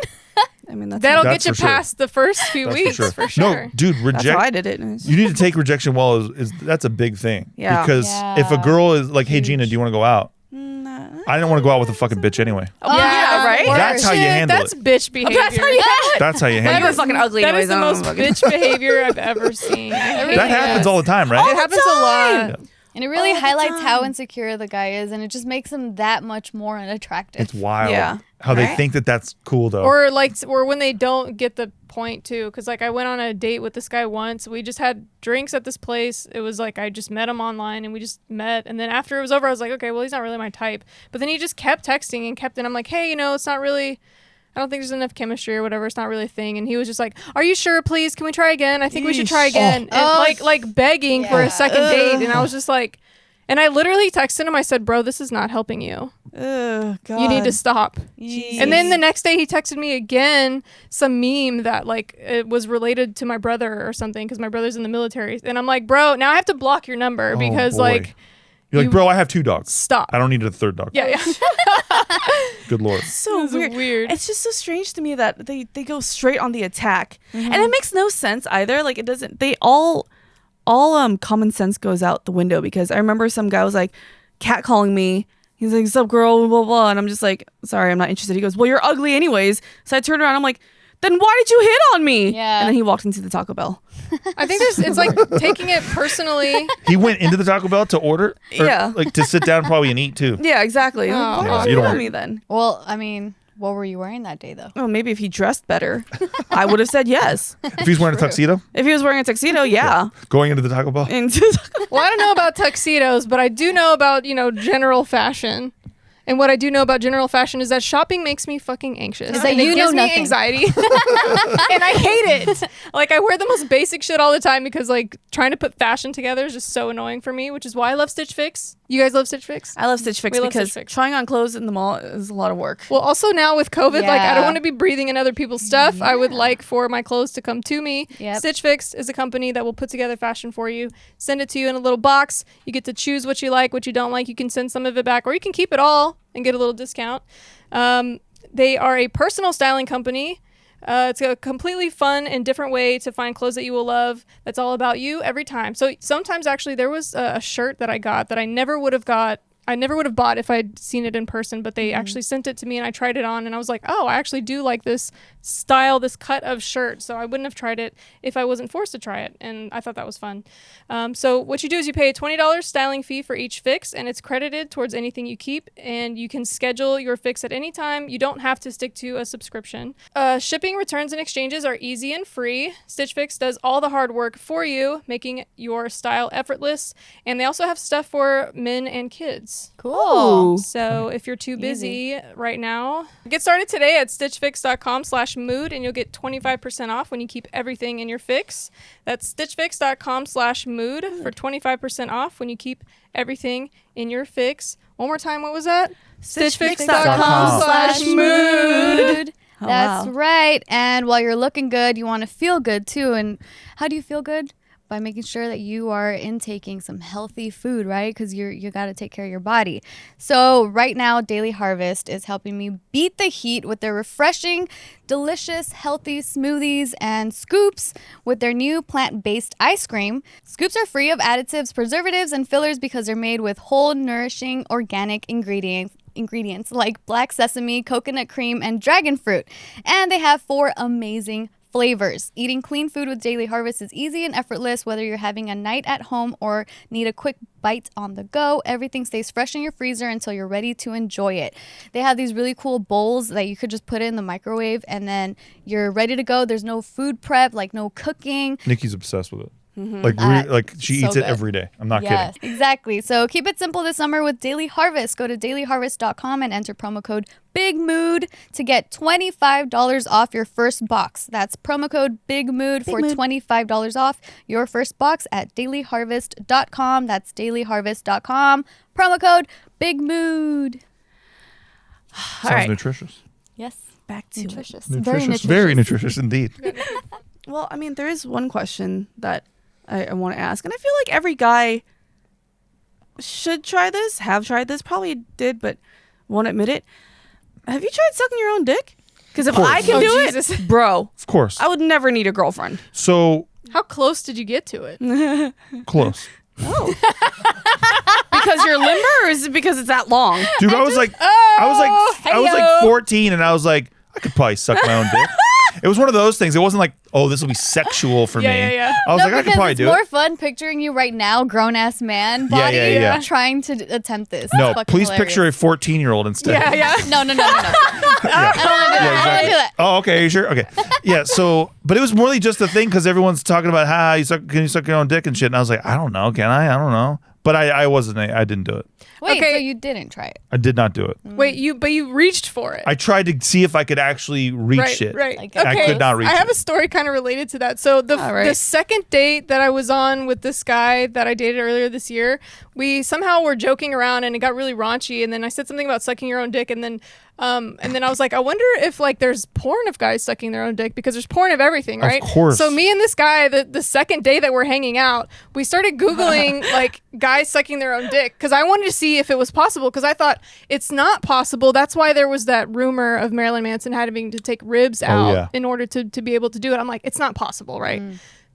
I mean, that's that'll That's get you for sure. past the first few That's weeks for for sure. sure. No, dude, that's how I reject. did it. And it's- You need to take rejection well. That's a big thing. Yeah. Because if a Yeah. girl is like, hey, Gina, do you want to go out? Nah. I didn't want to go out with a fucking bitch anyway. Oh, yeah, right? That's how you Shit, handle that's it. bitch behavior. That's how you handle it. That's how you That handle You're it. is- fucking ugly That anyways. is the I don't most fucking- bitch behavior I've ever seen. That happens all the time, right? It happens a lot. And it really All the highlights how time. insecure the guy is, and it just makes him that much more unattractive. It's wild. Yeah. How they Right? think that that's cool though. Or when they don't get the point too, because like I went on a date with this guy once. We just had drinks at this place. It was like I just met him online and we just met. And then after it was over, I was like, okay, well he's not really my type. But then he just kept texting and I'm like, hey, it's not really. I don't think there's enough chemistry or whatever. It's not really a thing. And he was just like, are you sure? Please, can we try again? I think we should try Yeesh. again. Oh. And like begging for a Yeah. second date. And I was just like, and I literally texted him. I said, bro, this is not helping you. Ugh, God. You need to stop. Jeez. And then the next day he texted me again some meme that like it was related to my brother or something because my brother's in the military. And I'm like, bro, now I have to block your number Oh, because boy. like You're like, you- bro, I have 2 dogs. stop. I don't need a 3rd dog. Yeah. Good Lord. so It's weird. weird. It's just so strange to me that they go straight on the attack, and it makes no sense either. Like it doesn't. They all common sense goes out the window because I remember some guy was like catcalling me. He's like, "What's up, girl?" Blah, blah blah, and I'm just like, "Sorry, I'm not interested." He goes, "Well, you're ugly anyways." So I turned around. I'm like, "Then why did you hit on me?" Yeah. And then he walked into the Taco Bell. I think it's like taking it personally. He went into the Taco Bell to order? Or, Yeah. Like to sit down probably and eat too. Yeah, exactly. I'm like, Oh, why did you you don't hit on want- me then? Well, I mean, what were you wearing that day though? Oh, maybe if he dressed better, I would have said yes. If he's wearing a tuxedo, If he was wearing a tuxedo, yeah. going into the Taco Bell. Into Well, I don't know about tuxedos, but I do know about, general fashion. And what I do know about general fashion is that shopping makes me fucking anxious. Is that And you it know gives me nothing. anxiety. And I hate it. Like, I wear the most basic shit all the time because, like, trying to put fashion together is just so annoying for me, which is why I love Stitch Fix. You guys love Stitch Fix? I love Stitch Fix We love because Stitch Fix. trying on clothes in the mall is a lot of work. Well, also now with COVID, like, I don't Yeah. want to be breathing in other people's stuff. I would like for my clothes to come to me. Yep. Stitch Fix is a company that will put together fashion for you, send it to you in a little box. You get to choose what you like, what you don't like. You can send some of it back, or you can keep it all and get a little discount. They are a personal styling company. It's a completely fun and different way to find clothes that you will love. That's all about you every time. So sometimes actually there was a shirt that I got that I never would have bought if I'd seen it in person, but they actually sent it to me and I tried it on and I was like, oh, I actually do like this style, this cut of shirt. So I wouldn't have tried it if I wasn't forced to try it. And I thought that was fun. So what you do is you pay a $20 styling fee for each fix and it's credited towards anything you keep, and you can schedule your fix at any time. You don't have to stick to a subscription. Shipping, returns, and exchanges are easy and free. Stitch Fix does all the hard work for you, making your style effortless. And they also have stuff for men and kids. Cool. So if you're too busy right now, get started today at stitchfix.com/mood and you'll get 25% off when you keep everything in your fix. That's stitchfix.com/mood for 25% off when you keep everything in your fix. One more time, what was that? stitchfix.com/mood. Oh, That's wow. right. And while you're looking good, you want to feel good too. And how do you feel good? By making sure that you are intaking some healthy food, right? Because you got to take care of your body. So right now, Daily Harvest is helping me beat the heat with their refreshing, delicious, healthy smoothies and scoops with their new plant-based ice cream. Scoops are free of additives, preservatives, and fillers because they're made with whole, nourishing, organic ingredients like black sesame, coconut cream, and dragon fruit. And they have 4 amazing flavors. Eating clean food with Daily Harvest is easy and effortless, whether you're having a night at home or need a quick bite on the go. Everything stays fresh in your freezer until you're ready to enjoy it. They have these really cool bowls that you could just put in the microwave and then you're ready to go. There's no food prep, like no cooking. Nikki's obsessed with it. Mm-hmm. Like she so eats it good. every day. I'm not Yes, kidding. exactly. So keep it simple this summer with Daily Harvest. Go to dailyharvest.com and enter promo code BIGMOOD to get $25 off your first box. That's promo code BIGMOOD for $25 off your first box at dailyharvest.com. That's dailyharvest.com. Promo code BIGMOOD. All Sounds right. nutritious. Yes. Back to it. Nutritious. Very nutritious indeed. Well, I mean, there is one question that I want to ask, and I feel like every guy should try this, have tried this, probably did, but won't admit it. Have you tried sucking your own dick? Because if course. I can Oh, do Jesus. it, bro, Of course. I would never need a girlfriend. So How close did you get to it? close. Because you're limber, or is it because it's that long? Dude, I was like Oh, 14 and I was like, I could probably suck my own dick. It was one of those things. It wasn't like, oh, this will be sexual for Yeah, me. yeah, yeah. I was like, I could because probably it's do more it. fun picturing you right now, grown-ass man Yeah, body, yeah. trying to attempt this. No, It's fucking please hilarious. picture a 14-year-old instead. Yeah, yeah. No. I don't want to do Yeah, that. I don't want to do that. Oh, okay. Are you sure? Okay. Yeah. So, but it was more really just a thing because everyone's talking about how can you suck your own dick and shit, and I was like, I don't know. Can I? I don't know. But I didn't do it. Wait, Okay. so you didn't try it? I did not do it. Wait, you reached for it. I tried to see if I could actually reach it. Right. Like, Okay. I could not reach I have it. a story kind of related to that. So All right. the second date that I was on with this guy that I dated earlier this year, we somehow were joking around and it got really raunchy. And then I said something about sucking your own dick, and then I was like, I wonder if like there's porn of guys sucking their own dick, because there's porn of everything, right? Of course. So me and this guy, the second day that we're hanging out, we started Googling like guys sucking their own dick because I wanted to see if it was possible, because I thought it's not possible. That's why there was that rumor of Marilyn Manson having to take ribs out yeah. in order to be able to do it. I'm like, it's not possible, right?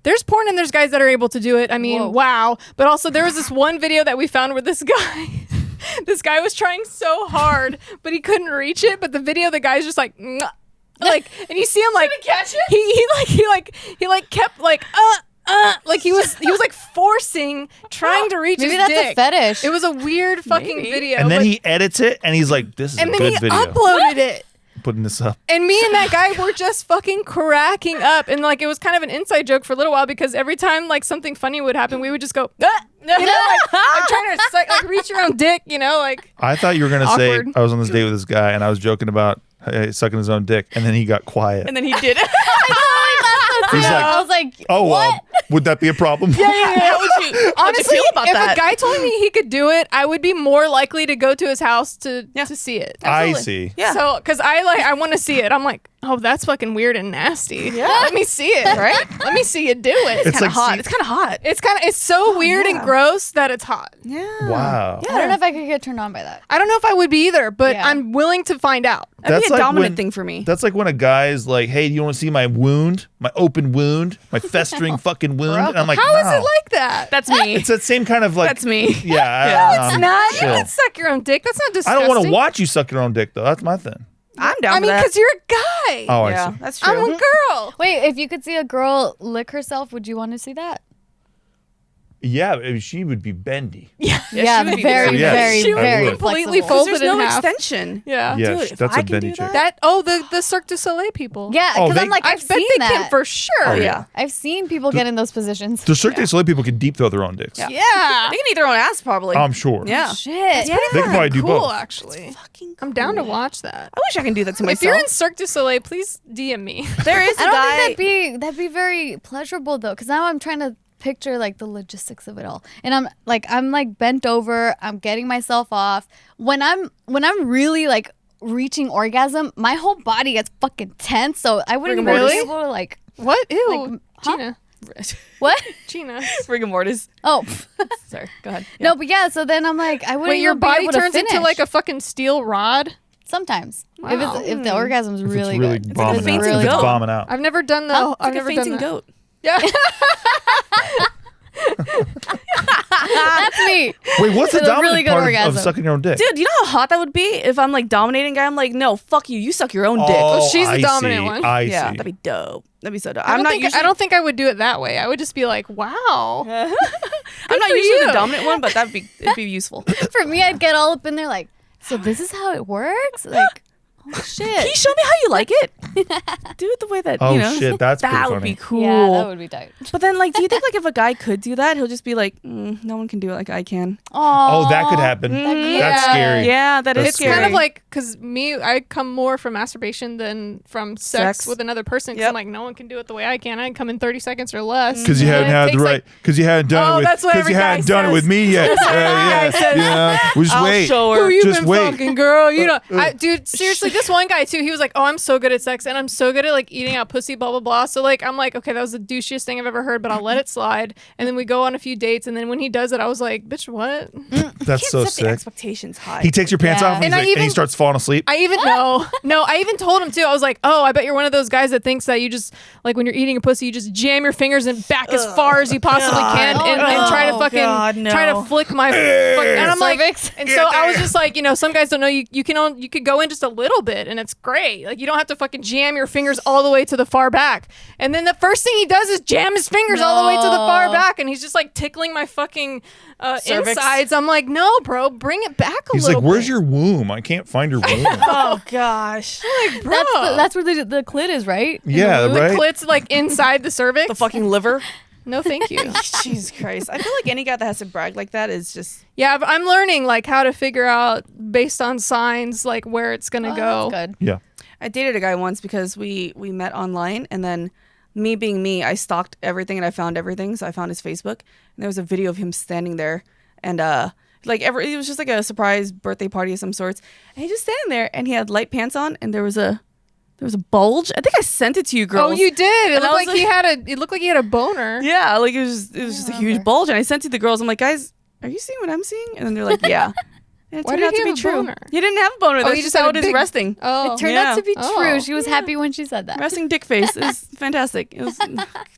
There's porn and there's guys that are able to do it. I mean, Whoa. wow. But also there was this one video that we found where this guy this guy was trying so hard, but he couldn't reach it. But the video, the guy's just like, "Mwah." Like, and you see him like catch it. He kept like he was like forcing, trying to reach Maybe his that's dick. a fetish. It was a weird fucking Maybe. video. And then but- he edits it and he's like, this is and a then good he video. uploaded it. Putting this up. And me and that guy were just fucking cracking up. And like, it was kind of an inside joke for a little while, because every time like something funny would happen, we would just go, ah! You know, like trying to like reach your own dick. You know, like I thought you were gonna say Awkward. I was on this date with this guy and I was joking about sucking his own dick, and then he got quiet. And then he did it. He's like, I was like, "Oh, what? would that be a problem?" How would you honestly, feel about if that? a guy told me he could do it, I would be more likely to go to his house to see it. I see. Yeah. So, because I want to see it. I'm like, oh, that's fucking weird and nasty. Yeah. Let me see it. Right? Let me see you do it. It's kind like of hot. see- It's kind of hot. It's so weird and gross that it's hot. Yeah. Wow. Yeah. I don't know if I could get turned on by that. I don't know if I would be either, but Yeah. I'm willing to find out. That'd That's be a like dominant when- thing for me. That's like when a guy's like, "Hey, do you want to see my wound? My open wound? My festering fucking wound?" And I'm like, How is "No." it like that? That's me. It's that same kind of like. That's me. Yeah. it's not. You chill. can suck your own dick. That's not I disgusting. don't want to watch you suck your own dick though. That's my thing. I'm down I for mean, that. because you're a guy. Oh, yeah, I see. that's true. I'm a girl. Wait, if you could see a girl lick herself, would you want to see that? Yeah, I mean, she would be bendy. Yeah, Yeah, she would be very, good. Yes, very, I very would. Completely flexible. full- There's folded in no half. extension. Yeah. Yeah, Dude, if that's I a can bendy do chick. that- The Cirque du Soleil people. Yeah, Oh, because I'm they- like, I I've bet seen they that. can for sure. Oh, Yeah. I've seen people get in those positions. The Cirque du Soleil people can deep throw their own dicks. Yeah. Yeah. They can eat their own ass probably. I'm sure. Yeah. Shit. Yeah. They can probably do cool, both. actually. Fucking I'm down to cool. watch that. I wish I can do that to myself. If you're in Cirque du Soleil, please DM me. there is a I don't guy. think that'd be very pleasurable though, because now I'm trying to picture like the logistics of it all, and I'm like bent over, I'm getting myself off. When I'm really like reaching orgasm, my whole body gets fucking tense, so I wouldn't even Really? be able to like What? Ew. Like, huh? Gina. what? Gina. Rigor mortis. Oh, Sorry. Go ahead. no, but yeah. So then I'm like, I wouldn't. Wait, your even be body able to turns into finish. like a fucking steel rod? sometimes Wow. if the orgasm's If really it's really good. bombing fainting out. really If it's goat. bombing out. I've never done that. Huh? I've Like a never done fainting that. goat. Yeah. That's me. Wait, what's the With a dominant really good part of orgasm. sucking your own dick? Dude, you know how hot that would be if I'm like dominating a guy? I'm like, no, fuck you. You suck your own dick. Oh, she's the I dominant see. one. I Yeah, see. that'd be dope. That'd be so dope. I I'm not think, usually. I don't think I would do it that way. I would just be like, wow. I'm not for usually you. the dominant one, but it'd be useful. For me, I'd get all up in there like, so this is how it works? Like, oh Can shit. you show me how you like it? Do it the way that Oh, you know. shit, that's pretty that would funny. be cool. Yeah, that would be tight. But then, like, do you think like if a guy could do that, he'll just be like, no one can do it like I can. Oh, that could happen. Mhm. That's Yeah. scary. Yeah, that is That's It's scary. kind of like, because I come more from masturbation than from sex Sex. with another person. Because Yep. I'm like, no one can do it the way I can. I can come in 30 seconds or less. Because you hadn't And it had the takes, right. like, Because you hadn't done Oh, it with. that's what Because every you guy hadn't done it says. with me yet. guy says. Yeah. Well, just I'll wait. show Who her. you Just been wait. fucking, girl? You know, dude. Seriously, this one guy too. He was like, "Oh, I'm so good at sex, and I'm so good at like eating out pussy, blah blah blah." So like, I'm like, okay, that was the douchiest thing I've ever heard, but I'll let it slide. And then we go on a few dates, and then when he does it, I was like, "Bitch, what?" That's Can't so set the sick. expectations high. He takes your pants Yeah. off and, And he's I like, and he even- starts falling asleep. I even no. I even told him too. I was like, "Oh, I bet you're one of those guys that thinks that you just like when you're eating a pussy, you just jam your fingers in back as far as you possibly can and try to Oh, fucking God, no. try to flick my and I'm like, Cervix. and so I was just like, some guys don't know you could go in just a little bit and it's great. Like you don't have to fucking jam your fingers all the way to the far back. And then the first thing he does is jam his fingers all the way to the far No. back, and he's just like tickling my fucking Cervix. insides. I'm like, no, bro, bring it back a He's little like, "Where's bit. your womb? I can't find your womb." Oh gosh. Bro. That's where the clit is, right? Yeah, the right. clit's like inside the cervix. The fucking liver. No, thank you. Jesus Christ. I feel like any guy that has to brag like that is just. Yeah, but I'm learning like how to figure out based on signs like where it's gonna go. That's good. Yeah. I dated a guy once because we met online, and then me being me, I stalked everything and I found everything. So I found his Facebook, and there was a video of him standing there, and it was just like a surprise birthday party of some sorts, and he just standing there, and he had light pants on, and there was a bulge. I think I sent it to you, girls. Oh, you did. It And I looked was like it looked like he had a boner. Yeah, like it was just a huge bulge, and I sent it to the girls. I'm like, guys, are you seeing what I'm seeing? And then they're like, yeah. And it Why turned did out he to be have a true. boner? He didn't have a boner. That's he just just had how a it is big- resting. Oh, It turned out Yeah. to be Oh. true. She was happy when she said that. Resting dick face is fantastic.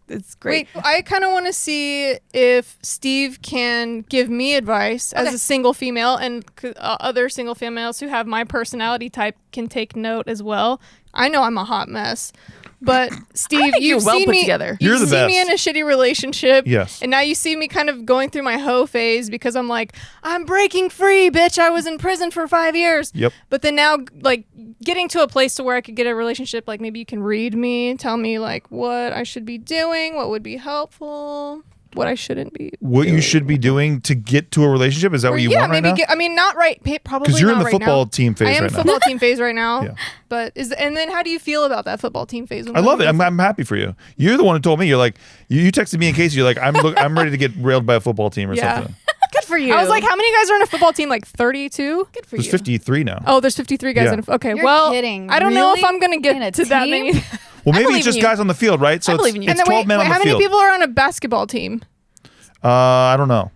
It's great. Wait, I kind of want to see if Steve can give me advice as Okay. a single female, and other single females who have my personality type can take note as well. I know I'm a hot mess, but Steve, think you're you've well seen put me. together. You're You've the seen me best. in a shitty relationship. Yes. And now you see me kind of going through my hoe phase because I'm like, I'm breaking free, bitch. I was in prison for 5 years. Yep. But then now, like, getting to a place to where I could get a relationship, like maybe you can read me, tell me like what I should be doing, what would be helpful. what I shouldn't be. What you doing. should be doing to get to a relationship? Is that what you yeah, want right maybe now? I mean, not right. Probably Because you're in not the right football now. team phase I am right now. football team phase right now. Yeah. But and then how do you feel about that football team phase? I love it. I'm happy for you. You're the one who told me. You're like, you texted me in case you're like, I'm ready to get railed by a football team or Yeah. something. Good for you. I was like, how many guys are on a football team? Like 32? good for There's you. 53 now. Oh, there's 53 guys Yeah. in a. Okay, You're well, kidding. I don't know if Really? I'm gonna In a get to that team? many. Well, maybe believe it's just in you. guys on the field, right? So I believe in you. And it's then 12 men on how the many field. people are on a basketball team? I don't know.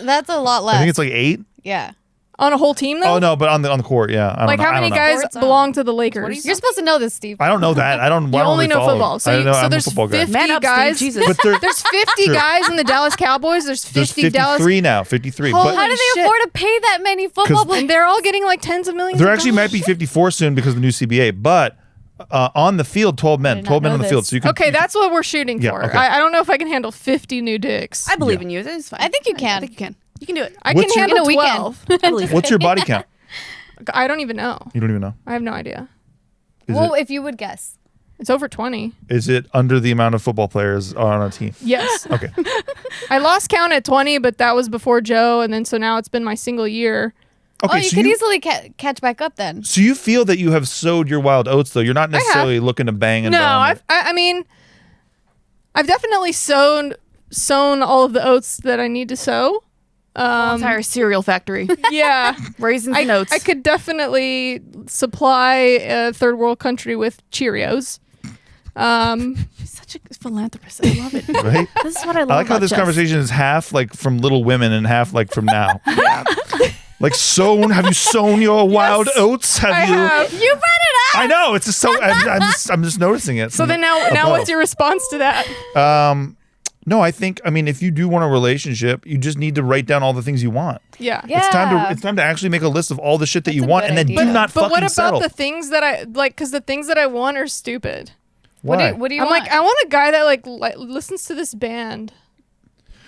That's a lot less. I think it's like 8. yeah. On a whole team though? Oh no, but on the court, yeah. I don't Like know. how I many don't know. guys Sports on. belong to the Lakers? You're supposed to know this, Steve. I don't know that. I don't. You I don't only really know follow. football. So, I know so I'm a there's football guy. 50 Man up, Steve, guys. Jesus. But There's 50 Sure. guys in the Dallas Cowboys. There's there's 50 Dallas. 53 now. 53. Holy But How do they shit. afford to pay that many football 'Cause- players? And they're all getting like tens of millions. there of actually dollars. might be 54 soon because of the new CBA. But on the field, 12 men. did not 12 men know on the field. this. So you can. Okay, that's what we're shooting Yeah, for. okay. I don't know if I can handle 50 new dicks. I believe Yeah. in you. It's fine. I think you I can. think you can. You can do it. I What's can your- handle In a weekend. 12. I believe. What's your body count? I don't even know. You don't even know. I have no idea. Is Well, it, if you would guess. It's over 20. is it under the amount of football players on a team? Yes. Okay. I lost count at 20, but that was before Joe, and then so now it's been my single year. Okay. you so could you, easily catch back up then. so you feel that you have sowed your wild oats, though. You're not necessarily looking to bang and No, bomb it. I mean, I've definitely sown all of the oats that I need to sow. Entire cereal factory. Yeah. Raisins and oats. I could definitely supply a third world country with Cheerios. You're such a philanthropist. I love it. Right? This is what I love I like how about this Jess. conversation is half like from Little Women and half like from now. Like have you sown your wild oats? Have I you? have. You brought it up. I know it's just so. I'm just noticing it. So from then now above. what's your response to that? No, I mean, if you do want a relationship, you just need to write down all the things you want. Yeah. Yeah. It's time to actually make a list of all the shit that you That's a want, good and then idea. do not But fucking what about settle. the things that I like? Because the things that I want are stupid. Why? What do you I'm want? like, I want a guy that like listens to this band.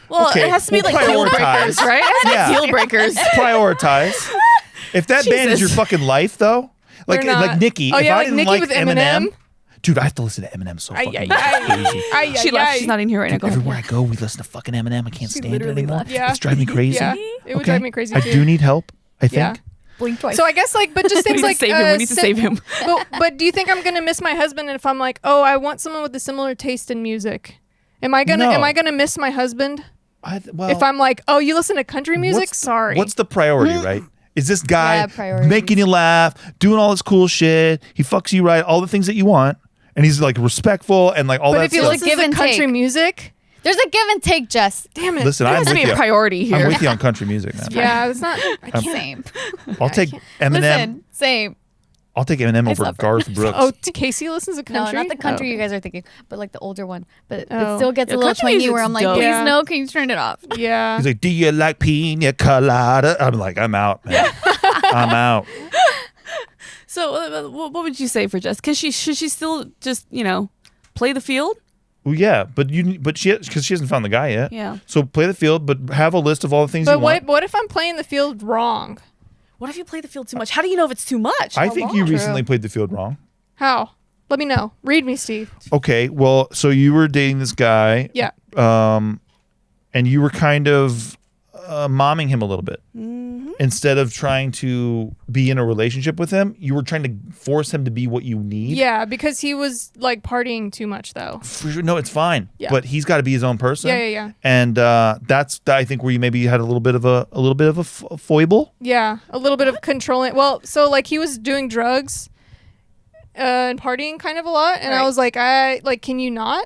Well, Okay, it has to be we'll like deal prioritize. breakers, right? It has to be Yeah. deal breakers. Prioritize. If that band is Jesus. your fucking life, though, like They're not. like Nicki. Oh, if yeah, I like didn't Nicki like with Eminem, Eminem. dude, I have to listen to Eminem so Ay, fucking ay, crazy. ay. She left. She's not in here right now. Go ahead. Everywhere I go, we listen to fucking Eminem. I can't stand it literally anymore. left. Yeah. It's driving me crazy. Yeah, it would Okay? drive me crazy I too. do need help. I Yeah. think. Blink twice. So I guess like, but just We things need to like save him. We need to save him. But do you think I'm gonna miss my husband if I'm like, oh, I want someone with a similar taste in music? Am I No. gonna miss my husband Well, if I'm like, oh, you listen to country music? Sorry. What's the priority, right? Is this guy Yeah, priorities. making you laugh, doing all this cool shit? He fucks you right, all the things that you want, and he's like respectful and like all but that if you stuff. listen Give to and country take. music, There's a give and take, Jess. damn it. Listen, There I'm has to with be you. a priority here. I'm with you on country music, man. Yeah, it's not. I can't. Same. I'll take Eminem. Listen, same. I'll take Eminem over love her. Garth Brooks. Oh, Casey listens to country. No, not the country Oh. you guys are thinking, but like the older one. But Oh. it still gets Yeah, a little country twangy where music's I'm like, dope. please Yeah. no, can you turn it off? Yeah. He's like, do you like pina colada? I'm like, I'm out, man. I'm out. So, what would you say for Jess? Because should she still just play the field? Well, yeah, but because she hasn't found the guy yet. Yeah. So play the field, but have a list of all the things But you want. what if I'm playing the field wrong? What if you play the field too much? How do you know if it's too much? I think you True. recently played the field wrong. How? Let me know. Read me, Steve. Okay, well, so you were dating this guy, Yeah. and you were kind of momming him a little bit. Instead of trying to be in a relationship with him, you were trying to force him to be what you need. Yeah, because he was like partying too much though. For sure. No, it's fine. Yeah. But he's got to be his own person. Yeah. And that's I think where you maybe had a little bit of a foible. Yeah, a little bit of controlling. Well, so like he was doing drugs and partying kind of a lot, and I Right. was like, can you not?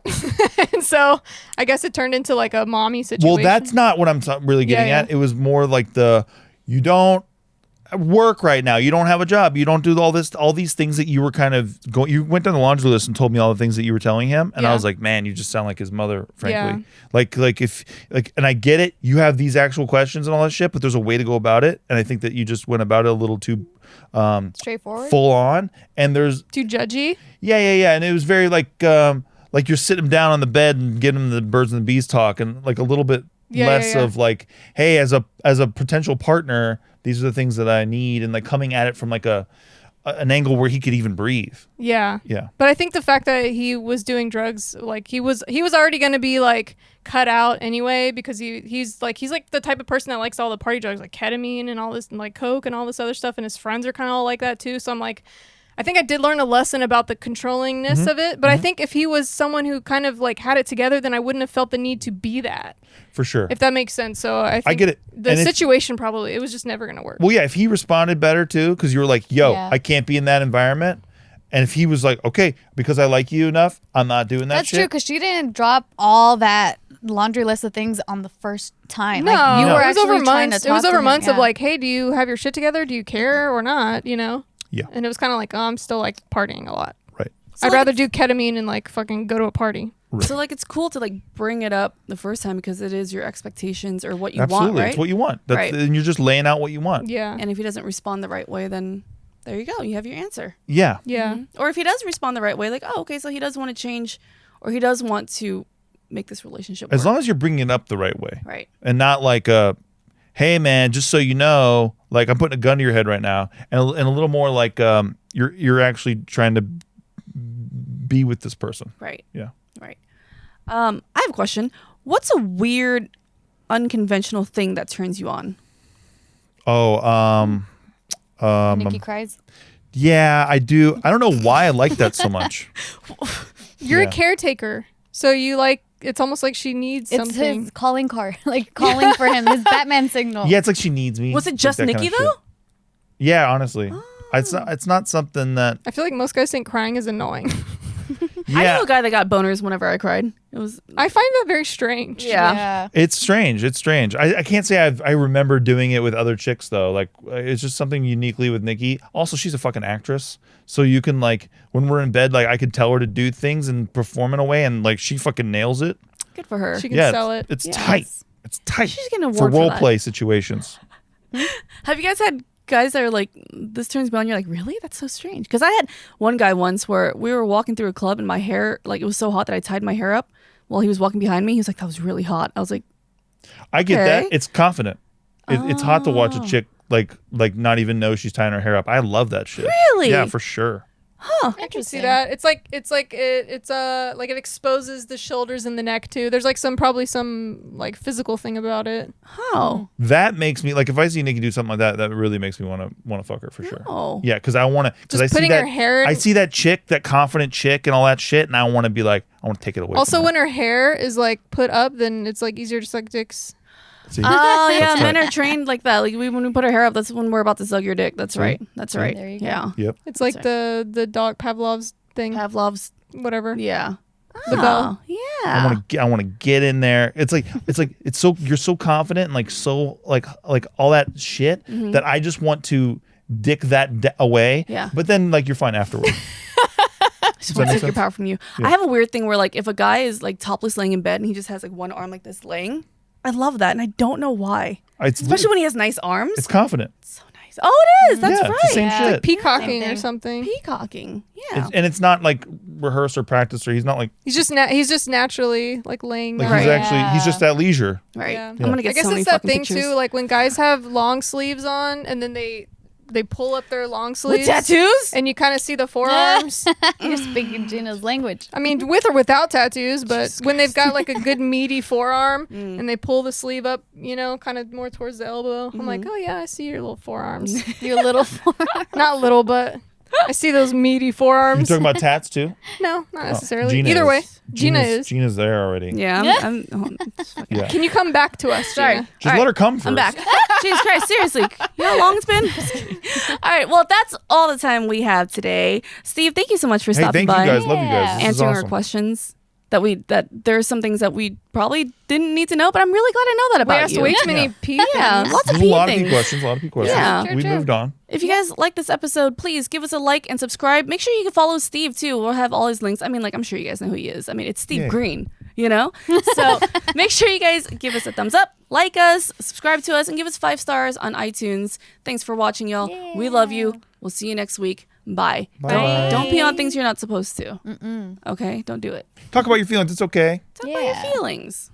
And so I guess it turned into like a mommy situation. Well, that's not what I'm really getting Yeah, at. It was more like you don't work right now. You don't have a job. You don't do all these things that you were kind of going. You went down the laundry list and told me all the things that you were telling him, and I Yeah. was like, man, you just sound like his mother, frankly. Yeah. Like if and I get it. You have these actual questions and all that shit, but there's a way to go about it, and I think that you just went about it a little too Straightforward. full on. And there's too judgy. yeah, and it was very like you're sitting him down on the bed and getting him the birds and the bees talk, and like a little bit less yeah. of like, hey, as a potential partner, these are the things that I need, and like coming at it from like a an angle where he could even breathe. Yeah. Yeah. But I think the fact that he was doing drugs, like he was already going to be like cut out anyway, because he's like the type of person that likes all the party drugs, like ketamine and all this, and like coke and all this other stuff, and his friends are kind of all like that too. So I'm like, I think I did learn a lesson about the controllingness of it, but I think if he was someone who kind of like had it together, then I wouldn't have felt the need to be that. For sure. If that makes sense. So I think get it. The And situation probably, it was just never going to work. Well, yeah, if he responded better too, because you were like, yo, Yeah. I can't be in that environment. And if he was like, okay, because I like you enough, I'm not doing that That's shit. true, because she didn't drop all that laundry list of things on the first time. No, Like, you were it was over actually trying months. to It was talk to over him, months of yeah. like, hey, do you have your shit together? Do you care or not? You know? Yeah. And it was kind of like, oh, I'm still like partying a lot. Right. So, I'd like, rather do ketamine and like fucking go to a party. So like it's cool to like bring it up the first time because it is your expectations or what you Absolutely. want, right? It's what you want. That's, Right. And you're just laying out what you want. Yeah. And if he doesn't respond the right way, then there you go. You have your answer. Yeah. Yeah. Or if he does respond the right way, like, oh, okay, so he does want to change or he does want to make this relationship As work. long as you're bringing it up the right way. Right. And not like, hey, man, just so you know, like I'm putting a gun to your head right now. And a little more like you're actually trying to be with this person. Right. Yeah. Right. I have a question. What's a weird, unconventional thing that turns you on? Oh, Nikki cries. yeah, I do. I don't know why I like that so much. You're Yeah. a caretaker. So you like, it's almost like she needs It's something. his calling card, like calling for him. His Batman signal. Yeah, it's like she needs me. Was it Like just that kind Nikki of shit. though? Yeah, honestly. It's not something that. I feel like most guys think crying is annoying. I Yeah, knew a guy that got boners whenever I cried. It was I find that very strange. yeah. it's strange. It's strange. I can't say I remember doing it with other chicks though. Like it's just something uniquely with Nikki. Also, she's a fucking actress, so you can like when we're in bed, like I can tell her to do things and perform in a way, and like she fucking nails it. Good for her. She can Yeah, sell it. It's Yes. tight. It's tight. She's getting an for award for role that. play situations. Have you guys had guys that are like, this turns me on? You're like, really? That's so strange. Because I had one guy once where we were walking through a club and my hair, like it was so hot that I tied my hair up while he was walking behind me. He was like, that was really hot. I was like, I get Okay. that. It's confident. It's hot to watch a chick like not even know she's tying her hair up. I love that shit. Really? Yeah, for sure. I can see that. It's like like it exposes the shoulders and the neck too. There's like probably some like physical thing about it. oh. That makes me like if I see Nikki do something like that, that really makes me want to fuck her for sure. Oh. Yeah, because I want to. Because Just I see putting that her hair in- I see that chick, that confident chick, and all that shit, and I want to be like, I want to take it away. Also, from when her hair is like put up, then it's like easier to suck dicks. See? Oh yeah, That's men right. are trained like that. Like when we put our hair up, that's when we're about to suck your dick. That's right. That's right. There you go. Yeah. Yep. It's like the dog Pavlov's thing, Pavlov's. whatever. Yeah. The bell. Yeah. I want to get in there. It's like it's so you're so confident and like so like all that shit that I just want to dick that away. Yeah. But then like you're fine afterward. Just that want to make take your sense? power from you. Yeah. I have a weird thing where like if a guy is like topless laying in bed and he just has like one arm like this laying, I love that and I don't know why. Especially when he has nice arms. it's confident. so nice. Oh, it is. That's yeah, right. it's the same Yeah. shit. Peacocking Same or thing. something. Peacocking. Yeah. And it's not like rehearsed or practiced or he's not like He's just naturally like laying like there. he's Right. actually he's just at leisure. right. Yeah. I'm gonna get I guess so many it's that fucking thing pictures. too, like when guys have long sleeves on and then they pull up their long with sleeves tattoos. and you kind of see the forearms. You're speaking Gina's language. I mean, with or without tattoos, but when they've got like a good meaty forearm and they pull the sleeve up, you know, kind of more towards the elbow, I'm like, oh yeah, I see your little forearms. Your little Not little, but I see those meaty You forearms. talking about tats too? No, not necessarily. Gina Either is. way, Gina is. Gina's there already. Yeah. I'm just fucking- Yeah. Can you come back to us, Sorry. Gina? Just let her come first. I'm back. Jesus Christ, seriously. You know how long it's been? All right, well, that's all the time we have today. Steve, thank you so much for Hey, stopping thank you by. guys. Love you guys. This is answering our awesome. questions. That there's some things that we probably didn't need to know, but I'm really glad I know that We about asked you. way too many Yeah. P Yeah, things. lots of There's a P lot of P things. questions. A lot of P questions. Yeah. Sure, We true. moved on. If you guys like this episode, please give us a like and subscribe. Make sure you can follow Steve too. We'll have all his links. I mean, like I'm sure you guys know who he is. I mean, it's Steve Yeah. Greene, you know? So make sure you guys give us a thumbs up, like us, subscribe to us, and give us 5 stars on iTunes. Thanks for watching, y'all. We love you. We'll see you next week. Bye. Bye. Don't pee on things you're not supposed to. Okay? Don't do it. Talk about your feelings. It's okay. Talk about your feelings.